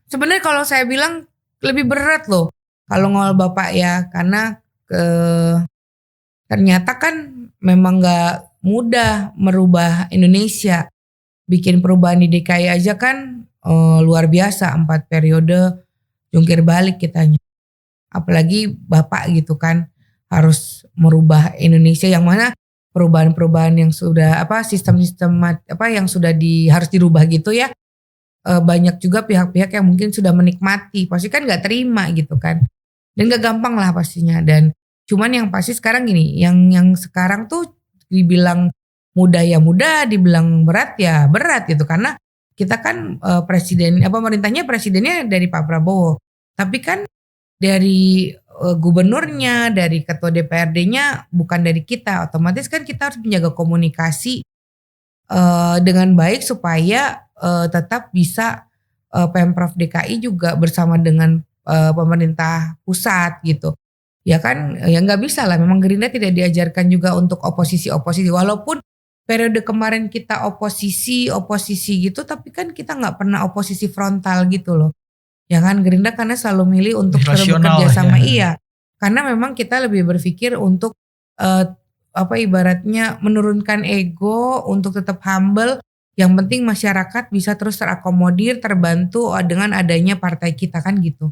Sebenarnya kalau saya bilang lebih berat loh. Kalau ngol Bapak ya, karena ternyata kan memang gak mudah merubah Indonesia. Bikin perubahan di DKI aja kan luar biasa, 4 periode jungkir balik kitanya. Apalagi Bapak gitu kan harus merubah Indonesia yang mana perubahan-perubahan yang sudah sistem-sistem yang sudah harus dirubah gitu ya. Banyak juga pihak-pihak yang mungkin sudah menikmati, pasti kan gak terima gitu kan. Dan gak gampang lah pastinya. Dan cuman yang pasti sekarang gini, yang sekarang tuh dibilang mudah ya mudah, dibilang berat ya berat gitu. Karena kita kan pemerintahnya presidennya dari Pak Prabowo. Tapi kan dari gubernurnya, dari ketua DPRD-nya bukan dari kita. Otomatis kan kita harus menjaga komunikasi dengan baik supaya tetap bisa Pemprov DKI juga bersama dengan pemerintah pusat gitu. Ya kan, ya nggak bisa lah. Memang Gerindra tidak diajarkan juga untuk oposisi-oposisi. Walaupun periode kemarin kita oposisi gitu, tapi kan kita nggak pernah oposisi frontal gitu loh. Ya kan, Gerindra karena selalu milih untuk Rasional bekerja lah sama, ya. iya. Karena memang kita lebih berpikir untuk ibaratnya menurunkan ego, untuk tetap humble. Yang penting masyarakat bisa terus terakomodir, terbantu dengan adanya partai kita kan gitu.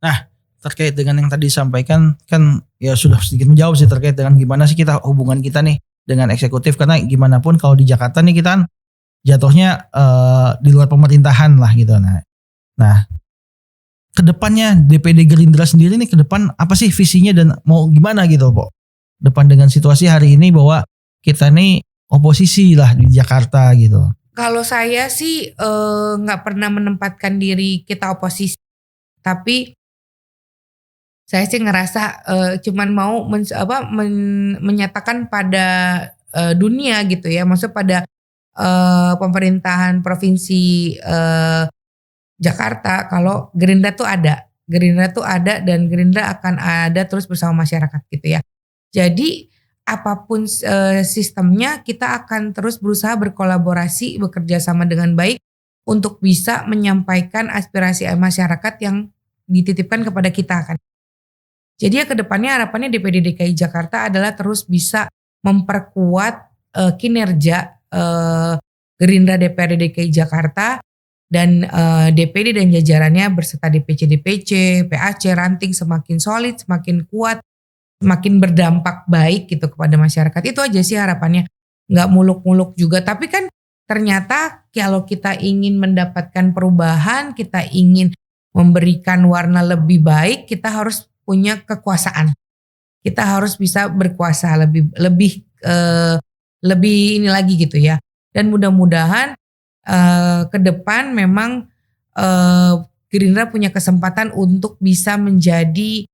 Nah, terkait dengan yang tadi disampaikan kan ya sudah sedikit menjawab sih terkait dengan gimana sih kita hubungan kita nih dengan eksekutif, karena gimana pun kalau di Jakarta nih kita kan jatuhnya di luar pemerintahan lah gitu. Nah, kedepannya DPD Gerindra sendiri nih ke depan apa sih visinya dan mau gimana gitu Pok? Depan dengan situasi hari ini bahwa kita nih oposisi lah di Jakarta gitu. Kalau saya sih nggak pernah menempatkan diri kita oposisi, tapi saya sih ngerasa cuman mau menyatakan pada dunia gitu ya, maksud pada pemerintahan provinsi Jakarta kalau Gerindra tuh ada dan Gerindra akan ada terus bersama masyarakat gitu ya. Jadi apapun sistemnya kita akan terus berusaha berkolaborasi, bekerja sama dengan baik untuk bisa menyampaikan aspirasi masyarakat yang dititipkan kepada kita kan. Jadi ya kedepannya harapannya DPD DKI Jakarta adalah terus bisa memperkuat kinerja Gerindra DPRD DKI Jakarta dan DPD dan jajarannya berserta DPC, PAC, ranting semakin solid, semakin kuat, semakin berdampak baik gitu kepada masyarakat. Itu aja sih harapannya. Nggak muluk-muluk juga. Tapi kan ternyata kalau kita ingin mendapatkan perubahan, kita ingin memberikan warna lebih baik, kita harus punya kekuasaan. Kita harus bisa berkuasa lebih ini lagi gitu ya. Dan mudah-mudahan ke depan memang Gerindra punya kesempatan untuk bisa menjadi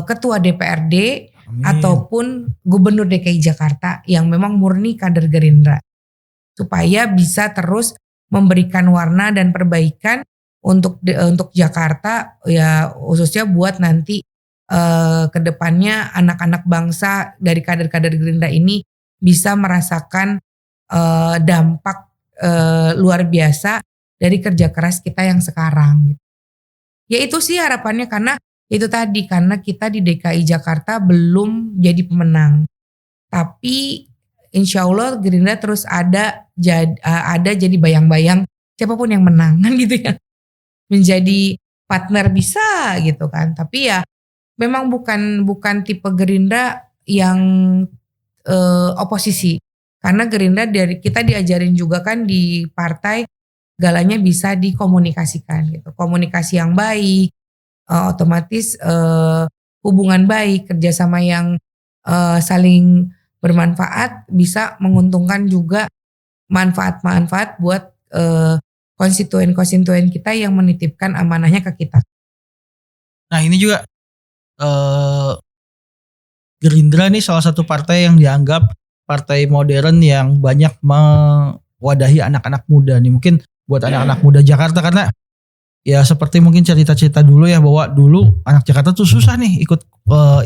ketua DPRD ataupun gubernur DKI Jakarta yang memang murni kader Gerindra, supaya bisa terus memberikan warna dan perbaikan untuk Jakarta ya, khususnya buat nanti kedepannya anak-anak bangsa dari kader-kader Gerindra ini bisa merasakan dampak luar biasa dari kerja keras kita yang sekarang. Ya itu sih harapannya, karena itu tadi, karena kita di DKI Jakarta belum jadi pemenang, tapi insya Allah Gerindra terus ada jadi bayang-bayang siapapun yang menang kan gitu ya, menjadi partner bisa gitu kan. Tapi ya memang bukan tipe Gerindra yang oposisi, karena Gerindra dari kita diajarin juga kan di partai galanya bisa dikomunikasikan gitu, komunikasi yang baik. Otomatis hubungan baik, kerjasama yang saling bermanfaat bisa menguntungkan juga manfaat-manfaat buat konstituen-konstituen kita yang menitipkan amanahnya ke kita. Nah ini juga Gerindra nih salah satu partai yang dianggap partai modern yang banyak mewadahi anak-anak muda nih. Mungkin buat anak-anak muda Jakarta, karena ya seperti mungkin cerita-cerita dulu ya, bahwa dulu anak Jakarta tuh susah nih ikut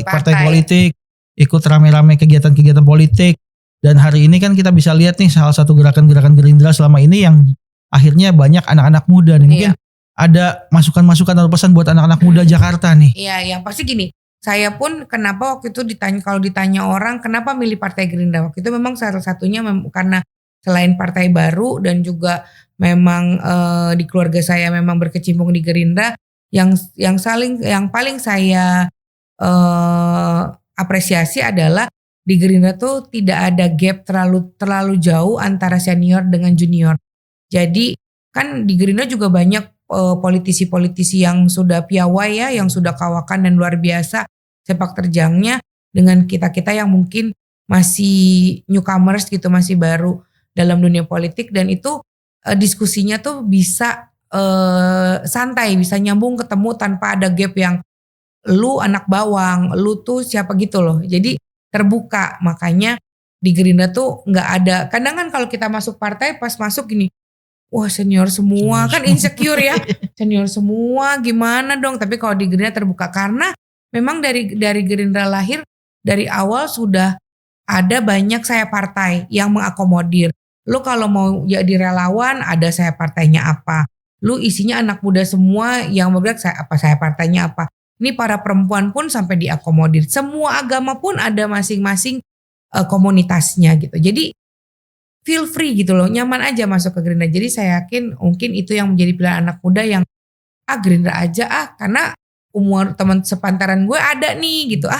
partai politik, ikut rame-rame kegiatan-kegiatan politik. Dan hari ini kan kita bisa lihat nih salah satu gerakan-gerakan Gerindra selama ini yang akhirnya banyak anak-anak muda nih. Mungkin ada masukan-masukan atau pesan buat anak-anak muda Jakarta nih. Iya, yang pasti gini, saya pun kenapa waktu itu kalau ditanya orang kenapa milih Partai Gerindra, waktu itu memang salah satunya karena selain partai baru dan juga memang di keluarga saya memang berkecimpung di Gerindra, yang paling saya apresiasi adalah di Gerindra tuh tidak ada gap terlalu jauh antara senior dengan junior. Jadi kan di Gerindra juga banyak politisi-politisi yang sudah piawai ya, yang sudah kawakan dan luar biasa sepak terjangnya, dengan kita-kita yang mungkin masih newcomers gitu, masih baru dalam dunia politik. Dan itu diskusinya tuh bisa santai, bisa nyambung, ketemu tanpa ada gap yang lu anak bawang, lu tuh siapa gitu loh. Jadi terbuka. Makanya di Gerindra tuh nggak ada, kadang kan kalau kita masuk partai pas masuk gini, wah senior semua Senior kan semua. insecure ya. Senior semua gimana dong, tapi kalau di Gerindra terbuka karena memang dari Gerindra lahir dari awal sudah ada banyak saya partai yang mengakomodir. Lu kalau mau jadi relawan ada saya partainya apa. Lu isinya anak muda semua yang bergerak saya partainya apa. Ini para perempuan pun sampai diakomodir. Semua agama pun ada masing-masing komunitasnya gitu. Jadi feel free gitu loh, nyaman aja masuk ke Gerindra. Jadi saya yakin mungkin itu yang menjadi pilihan anak muda yang Gerindra aja karena umur teman sepantaran gue ada nih gitu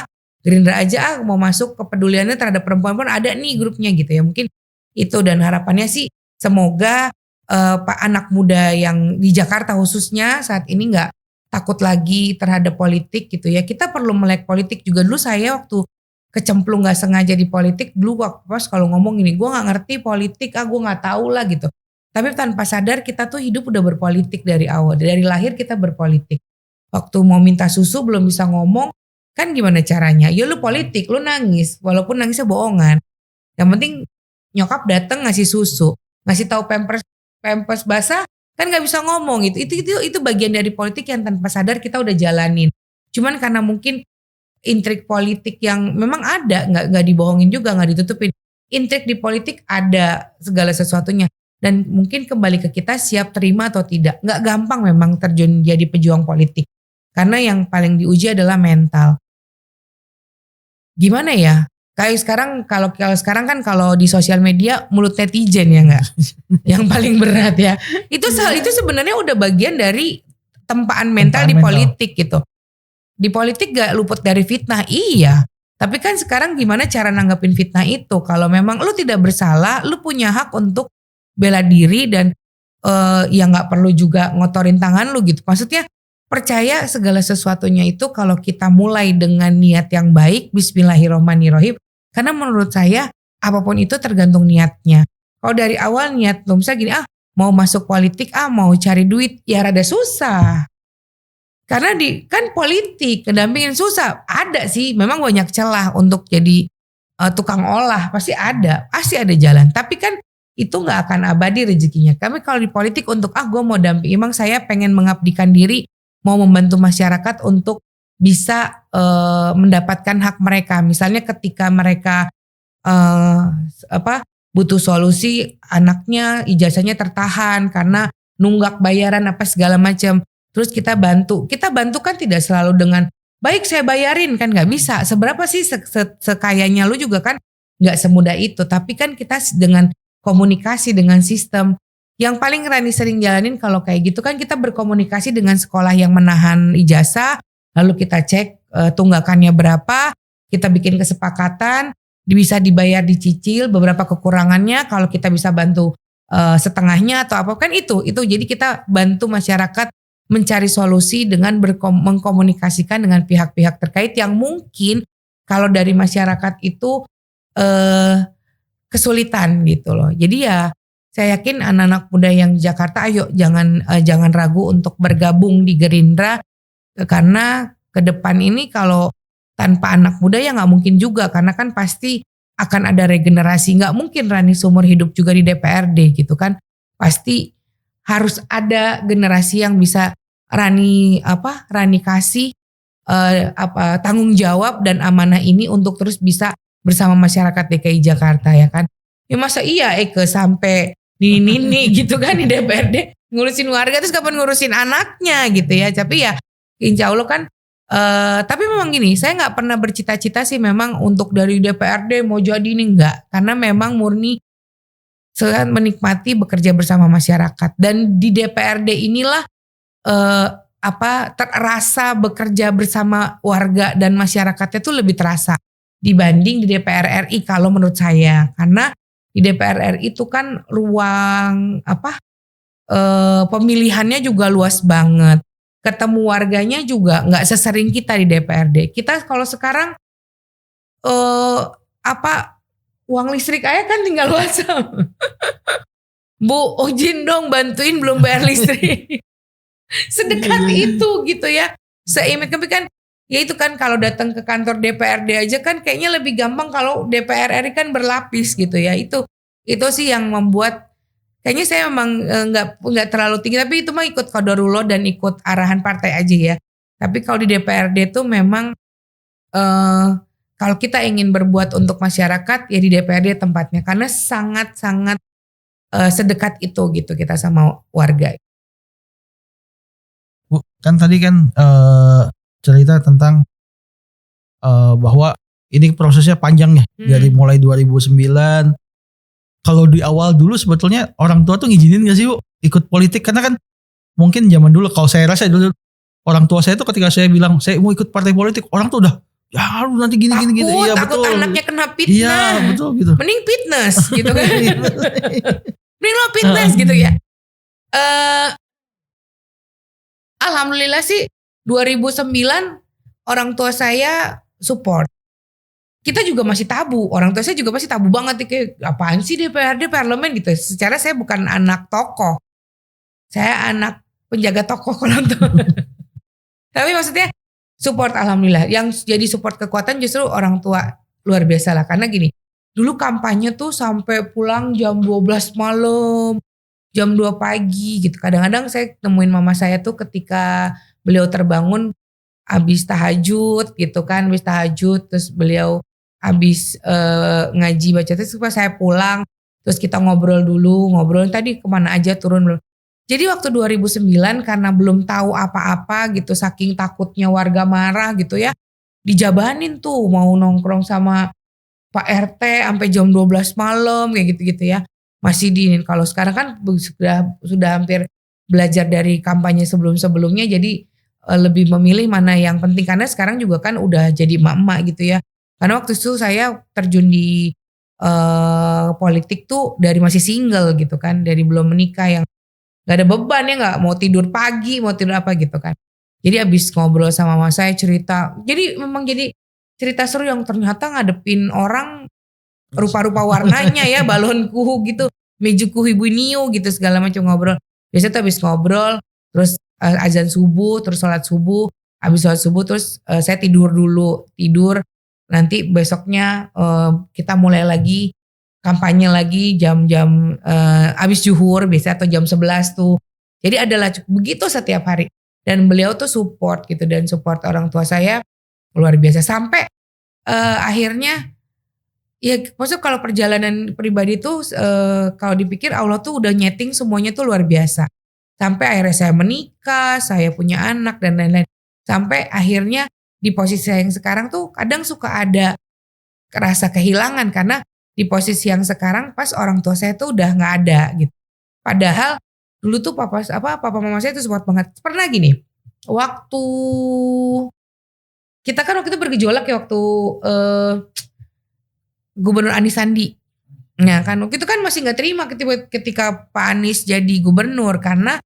Gerindra aja mau masuk kepeduliannya terhadap perempuan pun ada nih grupnya gitu ya. Mungkin itu dan harapannya sih semoga Pak anak muda yang di Jakarta khususnya saat ini nggak takut lagi terhadap politik gitu ya. Kita perlu melek politik juga. Dulu saya waktu kecemplung nggak sengaja di politik dulu waktu pas kalau ngomong gini, gue nggak ngerti politik, gue nggak tahu lah gitu. Tapi tanpa sadar kita tuh hidup udah berpolitik dari awal, dari lahir kita berpolitik. Waktu mau minta susu belum bisa ngomong, kan gimana caranya? Ya lu politik, lu nangis, walaupun nangisnya bohongan. Yang penting nyokap dateng ngasih susu, ngasih tahu pampers basah, kan nggak bisa ngomong gitu. Itu bagian dari politik yang tanpa sadar kita udah jalanin. Cuman karena mungkin intrik politik yang memang ada, nggak dibohongin juga, nggak ditutupin. Intrik di politik ada segala sesuatunya dan mungkin kembali ke kita siap terima atau tidak. Nggak gampang memang terjun jadi pejuang politik karena yang paling diuji adalah mental. Gimana ya? Kayak sekarang kan kalau di sosial media mulut netizen ya nggak, yang paling berat ya. Itu sebenarnya udah bagian dari tempaan mental di politik gitu. Di politik gak luput dari fitnah, iya. Tapi kan sekarang gimana cara nanggepin fitnah itu? Kalau memang lu tidak bersalah, lu punya hak untuk bela diri dan ya gak perlu juga ngotorin tangan lu gitu. Maksudnya percaya segala sesuatunya itu kalau kita mulai dengan niat yang baik, bismillahirrohmanirrohim. Karena menurut saya apapun itu tergantung niatnya. Kalau dari awal niat lu misalnya gini, mau masuk politik, mau cari duit, ya rada susah. Karena kan politik, kedampingin susah. Ada sih, memang banyak celah untuk jadi tukang olah. Pasti ada jalan. Tapi kan itu gak akan abadi rezekinya. Tapi kalau di politik untuk gue mau damping, emang saya pengen mengabdikan diri, mau membantu masyarakat untuk bisa mendapatkan hak mereka. Misalnya ketika mereka butuh solusi, anaknya ijazahnya tertahan karena nunggak bayaran apa segala macam. Terus kita bantu kan tidak selalu dengan baik saya bayarin kan nggak bisa. Seberapa sih sekayanya lu juga kan nggak semudah itu. Tapi kan kita dengan komunikasi dengan sistem yang paling Rani sering jalanin kalau kayak gitu kan kita berkomunikasi dengan sekolah yang menahan ijazah. Lalu kita cek tunggakannya berapa, kita bikin kesepakatan, bisa dibayar dicicil beberapa kekurangannya. Kalau kita bisa bantu setengahnya atau apa kan itu. Jadi kita bantu masyarakat mencari solusi dengan mengkomunikasikan dengan pihak-pihak terkait yang mungkin kalau dari masyarakat itu kesulitan gitu loh. Jadi ya saya yakin anak-anak muda yang di Jakarta ayo jangan ragu untuk bergabung di Gerindra karena ke depan ini kalau tanpa anak muda ya nggak mungkin juga karena kan pasti akan ada regenerasi. Nggak mungkin Rani seumur hidup juga di DPRD gitu kan. Pasti harus ada generasi yang bisa Rani kasih tanggung jawab dan amanah ini untuk terus bisa bersama masyarakat DKI Jakarta ya kan. Ya masa iya sampai nini gitu kan di DPRD ngurusin warga terus kapan ngurusin anaknya gitu ya. Tapi ya insya Allah kan tapi memang gini, saya nggak pernah bercita-cita sih memang untuk dari DPRD mau jadi ini enggak, karena memang murni sangat menikmati bekerja bersama masyarakat dan di DPRD inilah terasa bekerja bersama warga dan masyarakatnya itu lebih terasa dibanding di DPR RI kalau menurut saya, karena di DPR RI itu kan ruang pemilihannya juga luas banget, ketemu warganya juga nggak sesering kita di DPRD. Kita kalau sekarang uang listrik aja kan tinggal WhatsApp. Bu, ojin dong bantuin belum bayar listrik. Sedekat itu gitu ya. Tapi kan ya itu kan kalau datang ke kantor DPRD aja kan kayaknya lebih gampang kalau DPR RI kan berlapis gitu ya. Itu sih yang membuat kayaknya saya memang nggak terlalu tinggi, tapi itu mah ikut qadarullah dan ikut arahan partai aja ya. Tapi kalau di DPRD tuh memang kalau kita ingin berbuat untuk masyarakat ya di DPRD tempatnya, karena sangat-sangat sedekat itu gitu kita sama warga. Bu, kan tadi kan cerita tentang bahwa ini prosesnya panjang ya, dari mulai 2009. Kalau di awal dulu sebetulnya orang tua tuh ngizinin gak sih Bu ikut politik? Karena kan mungkin zaman dulu, kalau saya rasa dulu orang tua saya tuh ketika saya bilang saya mau ikut partai politik, orang tuh udah ya lu nanti gini gitu. Iya takut betul. Anaknya kena fitnah. Iya betul gitu. Mending fitness gitu kan. Mending lo fitness gitu ya. Alhamdulillah sih 2009 orang tua saya support. Kita juga masih tabu, orang tua saya juga masih tabu banget nih, kayak apaan sih DPRD parlemen gitu. Secara saya bukan anak tokoh, saya anak penjaga tokoh kalau tuh. Tapi maksudnya support alhamdulillah. Yang jadi support kekuatan justru orang tua luar biasa lah. Karena gini, dulu kampanye tuh sampai pulang jam 12 malam, jam 2 pagi gitu. Kadang-kadang saya nemuin mama saya tuh ketika beliau terbangun habis tahajud gitu kan, habis tahajud terus beliau habis ngaji baca terus saya pulang terus kita ngobrol tadi kemana aja turun belum. Jadi waktu 2009 karena belum tahu apa-apa gitu, saking takutnya warga marah gitu ya, dijabanin tuh mau nongkrong sama Pak RT sampai jam 12 malam kayak gitu-gitu ya. Masih kalau sekarang kan sudah hampir belajar dari kampanye sebelum-sebelumnya, jadi lebih memilih mana yang penting, karena sekarang juga kan udah jadi emak-emak gitu ya. Karena waktu itu saya terjun di politik tuh dari masih single gitu kan, dari belum menikah yang gak ada beban ya, gak mau tidur pagi, mau tidur apa gitu kan. Jadi abis ngobrol sama mama saya cerita, jadi memang jadi cerita seru yang ternyata ngadepin orang rupa-rupa warnanya ya, balonku gitu, mejuku ibu niu gitu segala macam ngobrol. Biasanya tuh abis ngobrol, terus azan subuh, terus sholat subuh, abis sholat subuh terus saya tidur dulu, nanti besoknya kita mulai lagi kampanye lagi jam-jam abis zuhur biasa atau jam 11 tuh. Jadi adalah begitu setiap hari. Dan beliau tuh support gitu, dan support orang tua saya luar biasa. Sampai akhirnya ya maksudnya kalau perjalanan pribadi tuh kalau dipikir Allah tuh udah nyeting semuanya tuh luar biasa. Sampai akhirnya saya menikah, saya punya anak dan lain-lain. Sampai akhirnya di posisi saya yang sekarang tuh kadang suka ada rasa kehilangan, karena di posisi yang sekarang pas orang tua saya tuh udah nggak ada gitu. Padahal dulu tuh papa mama saya tuh support banget. Pernah gini, waktu kita kan waktu itu bergejolak ya waktu Gubernur Anies Sandi. Nah kan waktu itu kan masih nggak terima ketika Pak Anies jadi gubernur, karena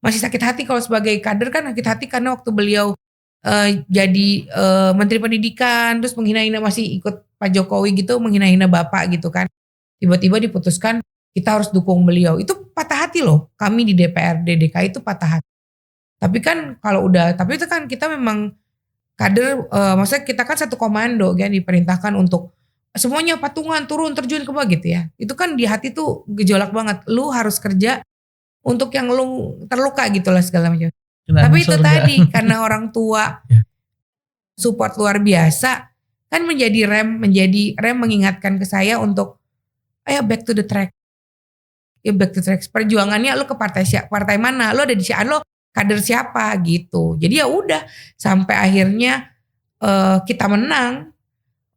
masih sakit hati. Kalau sebagai kader kan sakit hati karena waktu beliau jadi Menteri Pendidikan terus menghina-hina, masih ikut Pak Jokowi gitu, menghina-hina Bapak gitu kan. Tiba-tiba diputuskan kita harus dukung beliau. Itu patah hati loh. Kami di DPRD DKI itu patah hati. Tapi kan kalau tapi itu kan kita memang kader, maksudnya kita kan satu komando kan, diperintahkan untuk semuanya patungan, turun, terjun ke bawah gitu ya. Itu kan di hati tuh gejolak banget. Lu harus kerja untuk yang lu terluka gitu lah segala macam. Tapi itu tadi karena orang tua support luar biasa kan, menjadi rem mengingatkan ke saya untuk ayo back to the track. Ya back to the track. Perjuangannya lu ke partai mana? Lu ada di siapa? Lu kader siapa gitu. Jadi ya udah sampai akhirnya kita menang.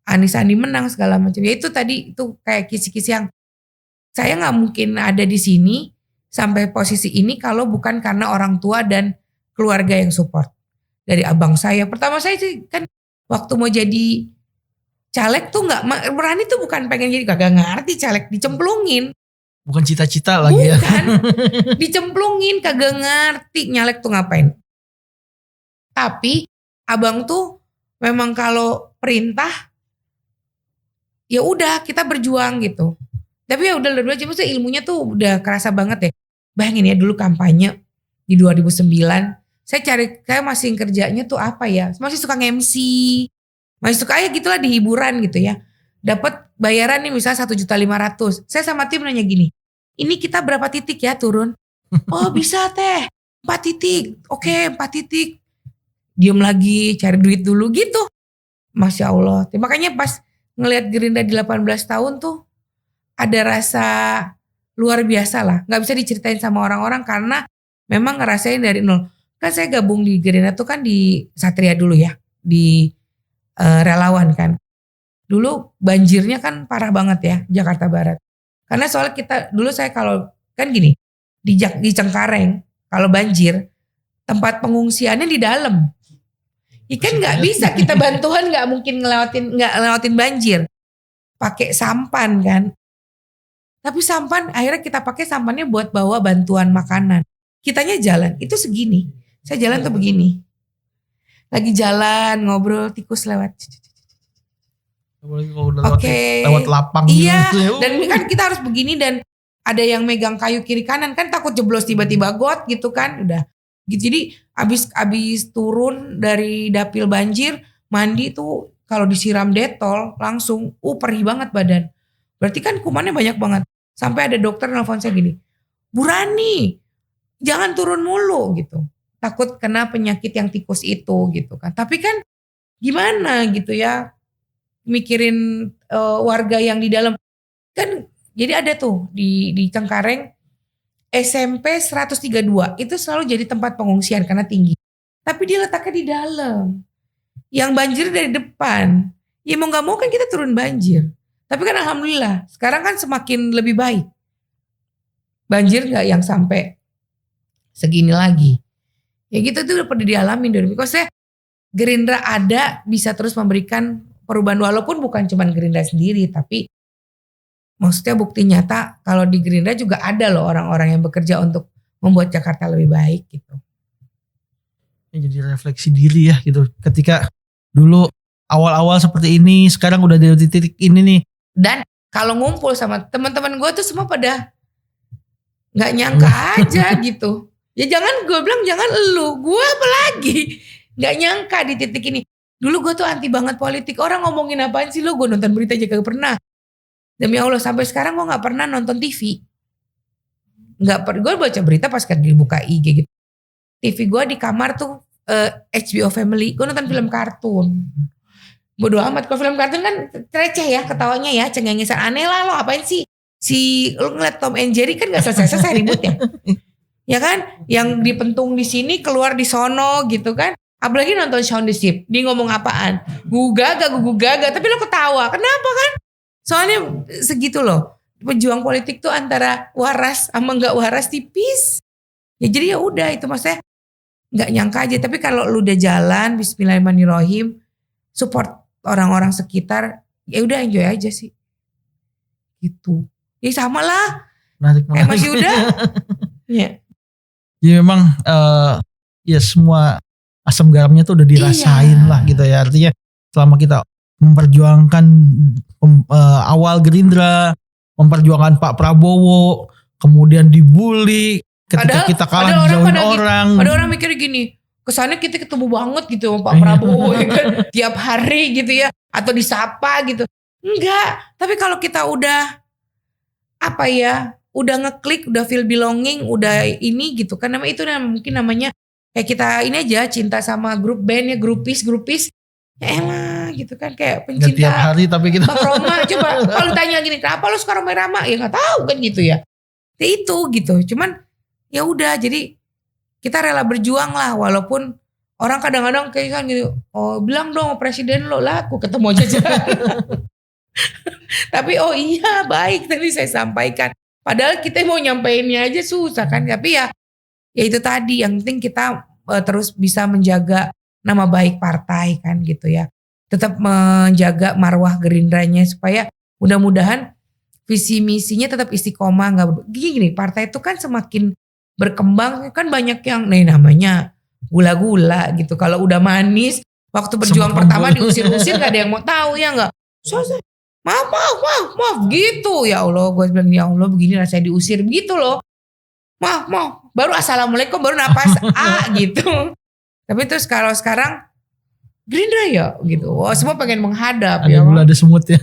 Anies Sandi menang segala macam. Ya itu tadi itu kayak kisi-kisi yang saya nggak mungkin ada di sini sampai posisi ini kalau bukan karena orang tua dan keluarga yang support. Dari abang saya. Pertama saya sih kan waktu mau jadi caleg tuh nggak berani tuh, bukan pengen jadi, kagak ngerti caleg, dicemplungin. Bukan cita-cita lagi ya. Bukan, dicemplungin, kagak ngerti nyalek tuh ngapain. Tapi abang tuh memang kalau perintah ya udah kita berjuang gitu. Tapi ya udah maksudnya ilmunya tuh udah kerasa banget ya. Bayangin ya dulu kampanye di 2009, saya masih kerjanya tuh apa ya? Masih suka nge-MC, masih suka gitulah di hiburan gitu ya. Dapat bayaran nih misalnya 1.500.000. Saya sama tim nanya gini, ini kita berapa titik ya turun? Oh bisa teh, 4 titik. Oke 4 titik. Diem lagi, cari duit dulu gitu. Masya Allah. Makanya pas ngelihat Gerindra di 18 tahun tuh ada rasa luar biasa lah. Gak bisa diceritain sama orang-orang karena memang ngerasain dari nol. Kan saya gabung di Gerindra tuh kan di Satria dulu ya. Di relawan kan. Dulu banjirnya kan parah banget ya Jakarta Barat. Karena soal kita dulu saya kalau kan gini di Cengkareng kalau banjir tempat pengungsiannya di dalam. Ikan nggak bisa kita bantuan nggak mungkin ngelewatin banjir. Pakai sampan kan. Tapi sampan akhirnya kita pakai sampannya buat bawa bantuan makanan. Kitanya jalan itu segini. Saya jalan tuh begini. Lagi jalan ngobrol tikus lewat. Oke. Lewat lapang iya, gitu. Dan kan kita harus begini dan ada yang megang kayu kiri kanan kan takut jeblos tiba-tiba got gitu kan udah. Jadi abis turun dari dapil banjir mandi tuh kalau disiram detol langsung perih banget badan. Berarti kan kumannya banyak banget. Sampai ada dokter nelfon saya gini, Bu Rani jangan turun mulu gitu. Takut kena penyakit yang tikus itu gitu kan. Tapi kan gimana gitu ya mikirin warga yang di dalam. Kan jadi ada tuh di Cengkareng SMP 132 itu selalu jadi tempat pengungsian karena tinggi. Tapi dia letaknya di dalam. Yang banjir dari depan. Ya mau gak mau kan kita turun banjir. Tapi kan alhamdulillah sekarang kan semakin lebih baik. Banjir gak yang sampai segini lagi. Ya gitu tuh udah pernah dialamin dari saya Gerindra ada bisa terus memberikan perubahan walaupun bukan cuma Gerindra sendiri tapi maksudnya bukti nyata kalau di Gerindra juga ada loh orang-orang yang bekerja untuk membuat Jakarta lebih baik gitu. Jadi refleksi diri ya gitu. Ketika dulu awal-awal seperti ini, sekarang udah di titik ini nih. Dan kalau ngumpul sama teman-teman gue tuh semua pada nggak nyangka aja gitu. Ya jangan gue bilang jangan gue apalagi nggak nyangka di titik ini. Dulu gue tuh anti banget politik. Orang ngomongin apaan sih lo? Gue nonton berita aja kagak pernah. Demi Allah sampai sekarang gue gak pernah nonton TV. Gue baca berita pas kan dibuka IG gitu. TV gue di kamar tuh HBO Family. Gue nonton film kartun. Bodoh amat. Kalau film kartun kan receh ya ketawanya ya. Cengengesan aneh lah lo apain sih. Lo ngeliat Tom and Jerry kan gak selesai-selesai ribut ya. Ya kan. Yang dipentung di sini keluar di sono gitu kan. Apalagi nonton Shaun the Sheep. Dia ngomong apaan. Gugaga. Tapi lo ketawa. Kenapa kan. Soalnya segitu loh. Pejuang politik tuh antara waras sama gak waras tipis. Ya jadi ya udah itu maksudnya gak nyangka aja. Tapi kalau lu udah jalan bismillahirrahmanirrahim support orang-orang sekitar ya udah enjoy aja sih. Gitu. Ya sama lah. Kayak masih udah. Ya. Ya memang ya semua asam garamnya tuh udah dirasain lah gitu ya. Artinya selama kita memperjuangkan awal Gerindra, memperjuangkan Pak Prabowo, kemudian dibully ketika kita kalah dijauhin orang. Ada orang mikir gini, kesannya kita ketemu banget gitu sama Pak Prabowo ya kan, tiap hari gitu ya, atau disapa gitu. Enggak, tapi kalau kita udah udah ngeklik, udah feel belonging, udah ini gitu kan, itu mungkin namanya kayak kita ini aja cinta sama grup band ya, grupis. Ya elah gitu kan kayak pencinta. Gak tiap hari tapi kita. Bang Roma coba kalau tanya gini kenapa lu suka Roma ya nggak tahu kan gitu ya. Ya itu gitu. Cuman ya udah jadi kita rela berjuang lah walaupun orang kadang-kadang kayak kan gitu. Oh bilang dong presiden lo lah aku ketemu aja. Tapi oh iya baik tadi saya sampaikan. Padahal kita mau nyampeinnya aja susah kan. Tapi ya itu tadi yang penting kita terus bisa menjaga nama baik partai kan gitu ya. Tetap menjaga marwah Gerindranya supaya mudah-mudahan visi misinya tetap istiqomah. Gak gini partai itu kan semakin berkembang kan banyak yang namanya gula-gula gitu. Kalau udah manis waktu berjuang pertama diusir-usir gak ada yang mau tahu ya gak. Maaf gitu ya Allah. Gue bilang ya Allah begini rasanya diusir begitu loh. Maaf baru assalamualaikum baru napas gitu. Tapi terus kalau sekarang Gerindra ya gitu. Wah, semua pengen menghadap ada ya. Ada semut ya.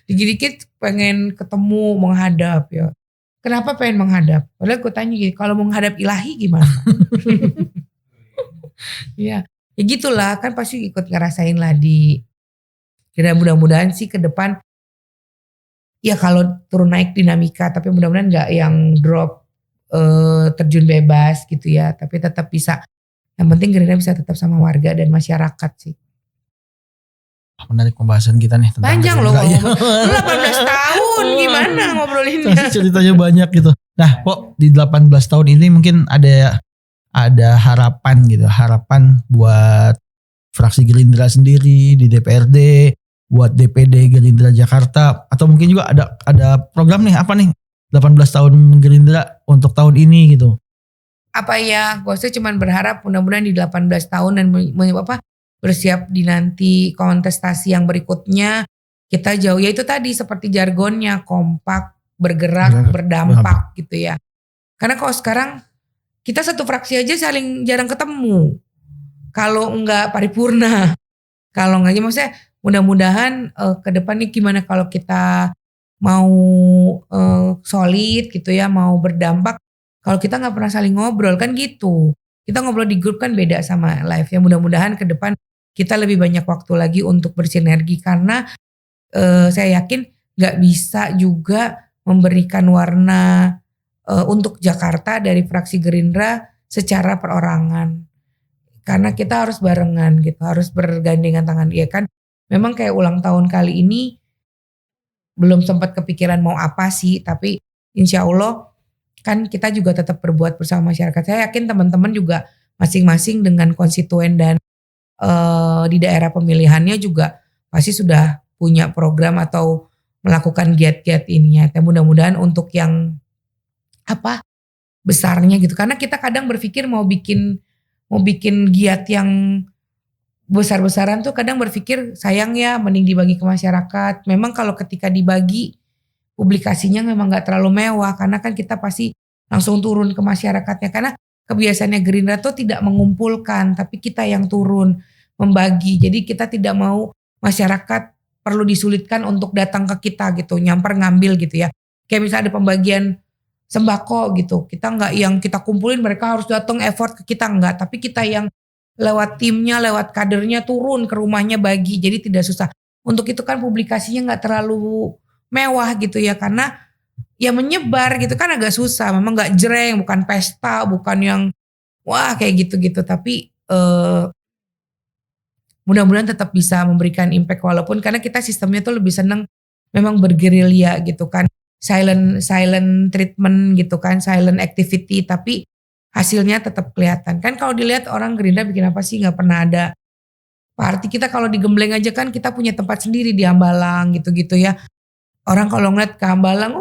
Dikit-dikit pengen ketemu menghadap ya. Kenapa pengen menghadap? Padahal gue tanya gitu, kalau mau menghadap ilahi gimana? Ya, ya gitulah kan pasti ikut ngerasain lah di. Kira mudah-mudahan sih ke depan ya kalau turun naik dinamika, tapi mudah-mudahan nggak yang drop terjun bebas gitu ya, tapi tetap bisa. Yang penting Gerindra bisa tetap sama warga dan masyarakat sih. Menarik pembahasan kita nih tentang Panjang loh, Gerindra. lu 18 tahun gimana ngobrolinnya? Ceritanya banyak gitu. Nah, kok di 18 tahun ini mungkin ada harapan gitu, harapan buat fraksi Gerindra sendiri di DPRD, buat DPD Gerindra Jakarta, atau mungkin juga ada program nih apa nih 18 tahun Gerindra untuk tahun ini gitu. Apa ya, gue sih cuman berharap mudah-mudahan di 18 tahun dan bersiap di nanti kontestasi yang berikutnya kita jauh, ya itu tadi seperti jargonnya kompak, bergerak, berdampak gitu ya. Karena kalau sekarang kita satu fraksi aja saling jarang ketemu. Kalau enggak paripurna, kalau enggak maksudnya mudah-mudahan ke depan nih gimana kalau kita mau solid gitu ya, mau berdampak. Kalau kita nggak pernah saling ngobrol kan gitu. Kita ngobrol di grup kan beda sama live ya. Mudah-mudahan ke depan kita lebih banyak waktu lagi untuk bersinergi karena saya yakin nggak bisa juga memberikan warna untuk Jakarta dari fraksi Gerindra secara perorangan. Karena kita harus barengan gitu, harus bergandengan tangan. Iya kan, memang kayak ulang tahun kali ini belum sempat kepikiran mau apa sih, tapi insya Allah kan kita juga tetap berbuat bersama masyarakat. Saya yakin teman-teman juga masing-masing dengan konstituen dan di daerah pemilihannya juga pasti sudah punya program atau melakukan giat-giat ini ya. Dan mudah-mudahan untuk yang besarnya gitu. Karena kita kadang berpikir mau bikin giat yang besar-besaran tuh kadang berpikir sayang ya mending dibagi ke masyarakat. Memang kalau ketika dibagi publikasinya memang gak terlalu mewah karena kan kita pasti langsung turun ke masyarakatnya. Karena kebiasaannya Gerindra tuh tidak mengumpulkan tapi kita yang turun membagi. Jadi kita tidak mau masyarakat perlu disulitkan untuk datang ke kita gitu, nyamper ngambil gitu ya. Kayak misalnya ada pembagian sembako gitu, kita nggak yang kita kumpulin mereka harus datang effort ke kita, enggak, tapi kita yang lewat timnya, lewat kadernya turun ke rumahnya bagi, jadi tidak susah. Untuk itu kan publikasinya nggak terlalu mewah gitu ya, karena ya menyebar gitu kan agak susah, memang nggak jreng, bukan pesta, bukan yang wah kayak gitu-gitu, tapi mudah-mudahan tetap bisa memberikan impact walaupun karena kita sistemnya tuh lebih seneng memang bergerilya gitu kan. Silent treatment gitu kan, silent activity, tapi hasilnya tetap kelihatan. Kan kalau dilihat orang Gerindra bikin apa sih, nggak pernah ada party. Kita kalau di Gembleng aja kan kita punya tempat sendiri di Hambalang gitu-gitu ya. Orang kalau ngeliat ke Hambalang,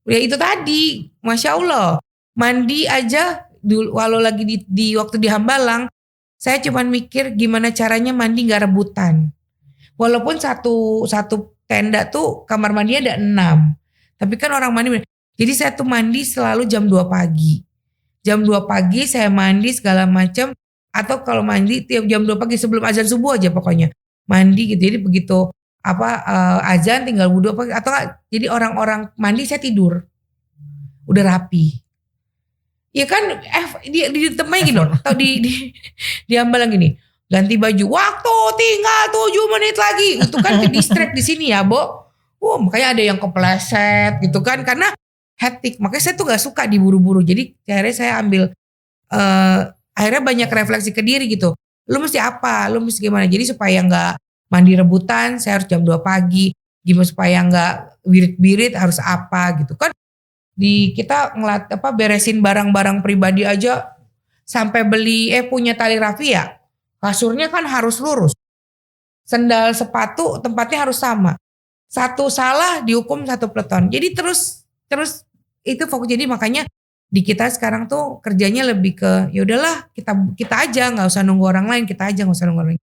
ya itu tadi, Masya Allah. Mandi aja, walau lagi di waktu di Hambalang, saya cuman mikir gimana caranya mandi gak rebutan. Walaupun satu tenda tuh kamar mandinya ada 6. Tapi kan orang mandi. Jadi saya tuh mandi selalu jam 2 pagi. Jam 2 pagi saya mandi segala macam. Atau kalau mandi tiap jam 2 pagi sebelum azan subuh aja pokoknya. Mandi gitu. Jadi begitu azan tinggal wudhu atau enggak. Jadi orang-orang mandi saya tidur. Udah rapi. Ya kan di tempatnya gini loh. Atau di Hambalang gini. Ganti baju, waktu tinggal 7 menit lagi. Itu kan ke distract di sini ya, Bo. Makanya ada yang kepleset gitu kan. Karena hektik. Makanya saya tuh gak suka diburu-buru. Jadi akhirnya saya ambil, akhirnya banyak refleksi ke diri gitu. Lu mesti apa? Lu mesti gimana? Jadi supaya gak mandi rebutan, saya harus jam 2 pagi. Gimana supaya gak birit-birit harus apa gitu kan. Kita beresin barang-barang pribadi aja. Sampai beli, punya tali rafia. Kasurnya kan harus lurus. Sendal sepatu tempatnya harus sama. Satu salah dihukum 1 peleton. Jadi terus itu fokus. Jadi makanya di kita sekarang tuh kerjanya lebih ke ya udahlah kita aja nggak usah nunggu orang lain, kita aja nggak usah nunggu orang lain.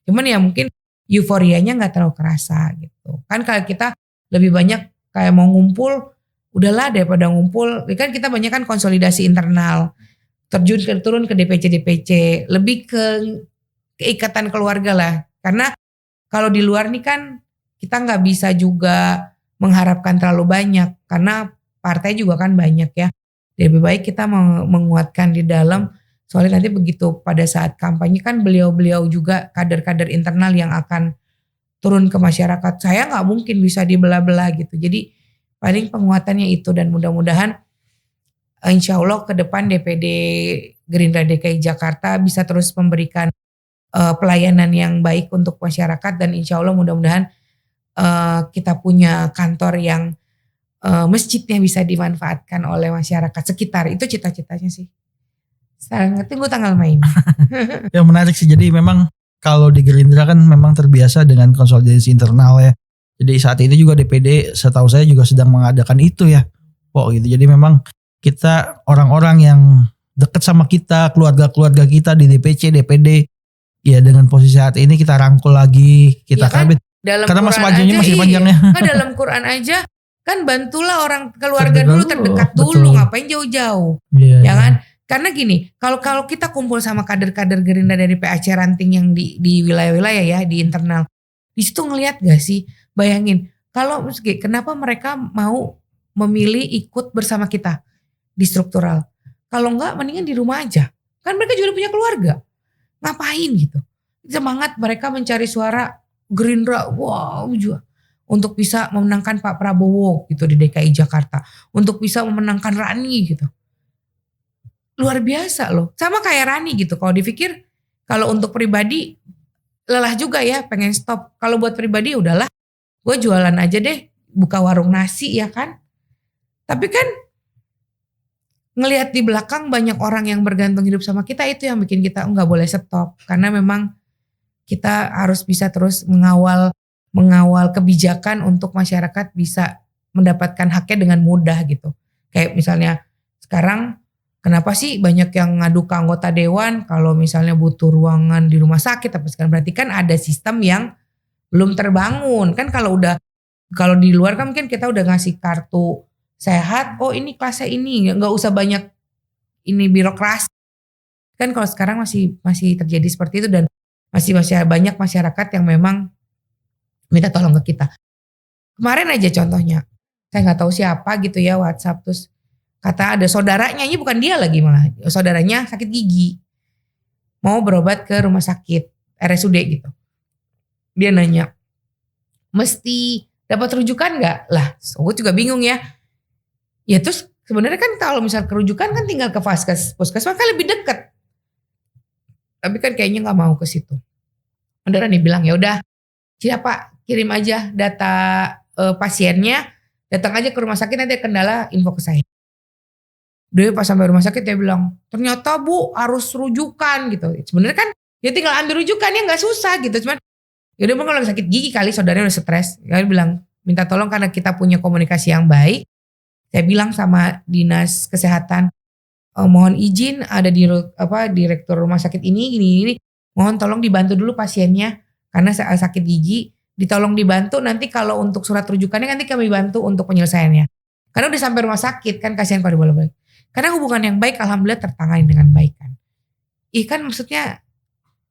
Cuman ya mungkin euforianya nggak terlalu kerasa gitu. Kan kalau kita lebih banyak kayak mau ngumpul, udahlah daripada ngumpul. Kan kita banyak kan konsolidasi internal. Turun ke DPC, lebih ke keikatan keluarga lah. Karena kalau di luar nih kan kita nggak bisa juga mengharapkan terlalu banyak. Karena partai juga kan banyak ya. Lebih baik kita menguatkan di dalam, soalnya nanti begitu pada saat kampanye kan beliau-beliau juga kader-kader internal yang akan turun ke masyarakat. Saya nggak mungkin bisa dibelah-belah gitu. Jadi paling penguatannya itu, dan mudah-mudahan insya Allah ke depan DPD Gerindra DKI Jakarta bisa terus memberikan pelayanan yang baik untuk masyarakat, dan insya Allah mudah-mudahan kita punya kantor yang masjidnya bisa dimanfaatkan oleh masyarakat sekitar. Itu cita-citanya sih. Sangat tunggu tanggal main. Yang menarik sih, jadi memang kalau di Gerindra kan memang terbiasa dengan konsolidasi internal ya. Jadi saat ini juga DPD setahu saya juga sedang mengadakan itu ya. Gitu. Jadi memang kita orang-orang yang dekat sama kita, keluarga-keluarga kita di DPC, DPD, ya dengan posisi saat ini kita rangkul lagi, kita kabit. Karena masih majunya masih panjangnya. Dalam Quran aja kan bantulah orang keluarga dulu, terdekat dulu, ngapain jauh-jauh. Ya kan? Karena gini, kalau kita kumpul sama kader-kader Gerindra dari PAC Ranting yang di wilayah-wilayah ya, di internal, di situ ngelihat gak sih? Bayangin, kalau kenapa mereka mau memilih ikut bersama kita di struktural? Kalau enggak, mendingan di rumah aja. Kan mereka juga punya keluarga. Ngapain gitu? Semangat mereka mencari suara Gerindra, juga untuk bisa memenangkan Pak Prabowo gitu di DKI Jakarta, untuk bisa memenangkan Rani gitu. Luar biasa loh. Sama kayak Rani gitu. Kalau dipikir, kalau untuk pribadi lelah juga ya, pengen stop. Kalau buat pribadi udahlah, gue jualan aja deh, buka warung nasi ya kan. Tapi kan ngelihat di belakang banyak orang yang bergantung hidup sama kita, itu yang bikin kita nggak boleh stop. Karena memang kita harus bisa terus mengawal kebijakan untuk masyarakat bisa mendapatkan haknya dengan mudah gitu. Kayak misalnya sekarang, kenapa sih banyak yang ngadu ke anggota dewan kalau misalnya butuh ruangan di rumah sakit apa segala, berarti kan ada sistem yang belum terbangun. Kan kalau di luar kan mungkin kita udah ngasih kartu sehat, oh ini kelasnya ini, nggak usah banyak ini birokrasi. Kan kalau sekarang masih terjadi seperti itu, dan masih banyak masyarakat yang memang minta tolong ke kita. Kemarin aja contohnya, saya nggak tahu siapa gitu ya WhatsApp, terus kata ada saudaranya, ini bukan dia lagi malah, saudaranya sakit gigi, mau berobat ke rumah sakit RSUD gitu. Dia nanya, mesti dapat rujukan nggak? Lah, gue juga bingung ya. Ya terus sebenarnya kan kalau misal kerujukan kan tinggal ke puskesmas kan lebih dekat. Tapi kan kayaknya nggak mau ke situ. Udah Rani bilang ya udah, siapa kirim aja data pasiennya, datang aja ke rumah sakit, nanti kendala info ke saya. Dia pas sampai rumah sakit dia bilang, ternyata Bu harus rujukan gitu. Sebenarnya kan dia tinggal ambil rujukannya, nggak susah gitu. Cuman yaudah kalau lagi sakit gigi kali saudaranya udah stres. Dia bilang minta tolong karena kita punya komunikasi yang baik. Saya bilang sama dinas kesehatan, mohon izin ada direktur rumah sakit ini, mohon tolong dibantu dulu pasiennya karena sakit gigi. Ditolong dibantu, nanti kalau untuk surat rujukannya nanti kami bantu untuk penyelesaiannya. Karena udah sampai rumah sakit kan, kasihan kalau dibolak-balik. Karena hubungan yang baik alhamdulillah tertangani dengan baik kan. Kan maksudnya,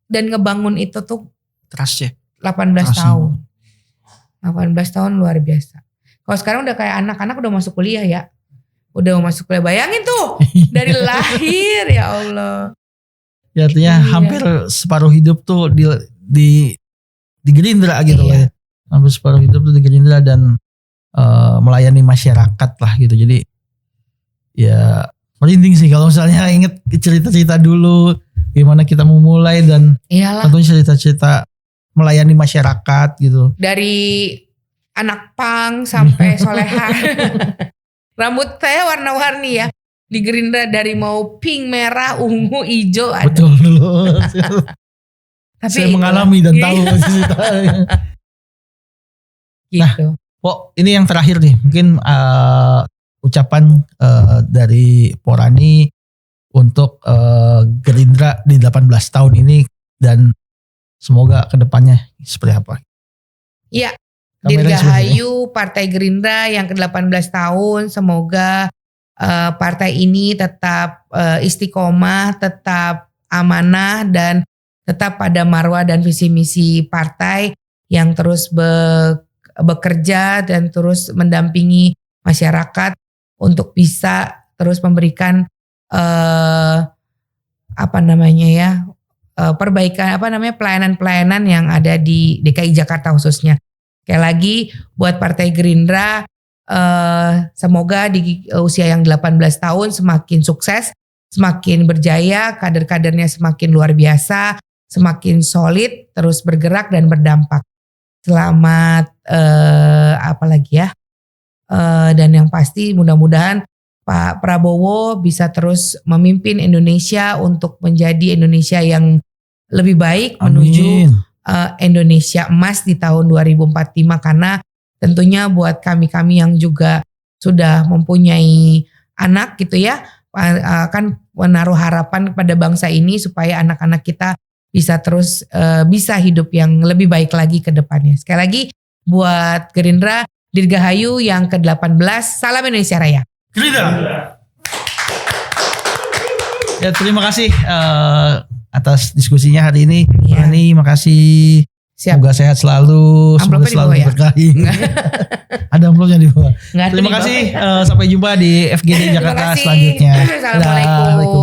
dan ngebangun itu tuh trust ya. 18 tahun. 18 tahun luar biasa. Kalau sekarang udah kayak anak-anak udah masuk kuliah ya. Udah mau masuk kuliah, bayangin tuh dari lahir ya Allah. Ya artinya hampir separuh hidup tuh di Gerindra gitu lah ya. Hampir separuh hidup tuh di Gerindra dan melayani masyarakat lah gitu. Jadi ya merinding sih kalau misalnya inget cerita-cerita dulu gimana kita mau mulai, dan tentunya cerita-cerita melayani masyarakat gitu. Dari anak pang sampai soleha. Rambut saya warna-warni ya. Di Gerindra dari mau pink, merah, ungu, hijau ada. Betul dulu. Tapi saya mengalami dan tahu ceritanya. Gitu. Nah, ini yang terakhir nih. Mungkin ucapan dari Porani untuk Gerindra di 18 tahun ini, dan semoga kedepannya seperti apa? Iya. Dirgahayu Partai Gerindra yang ke-18 tahun, semoga partai ini tetap istiqomah, tetap amanah, dan tetap pada marwah dan visi misi partai yang terus bekerja dan terus mendampingi masyarakat untuk bisa terus memberikan perbaikan pelayanan-pelayanan yang ada di DKI Jakarta khususnya. Sekali lagi buat Partai Gerindra, semoga di usia yang 18 tahun semakin sukses, semakin berjaya, kader-kadernya semakin luar biasa, semakin solid, terus bergerak dan berdampak. Selamat dan yang pasti mudah-mudahan Pak Prabowo bisa terus memimpin Indonesia untuk menjadi Indonesia yang lebih baik. Amin. Menuju Indonesia emas di tahun 2045, karena tentunya buat kami-kami yang juga sudah mempunyai anak gitu ya, akan menaruh harapan kepada bangsa ini supaya anak-anak kita bisa terus bisa hidup yang lebih baik lagi ke depannya. Sekali lagi buat Gerindra, Dirgahayu yang ke-18, salam Indonesia Raya. Gerindra. Ya, terima kasih atas diskusinya hari ini. Ya. Ani, makasih. Siap. Semoga sehat selalu, semoga selalu diberkahi. Ya? Ada amplopnya di bawah. Terima kasih. Sampai jumpa di FGD Jakarta selanjutnya. Assalamualaikum.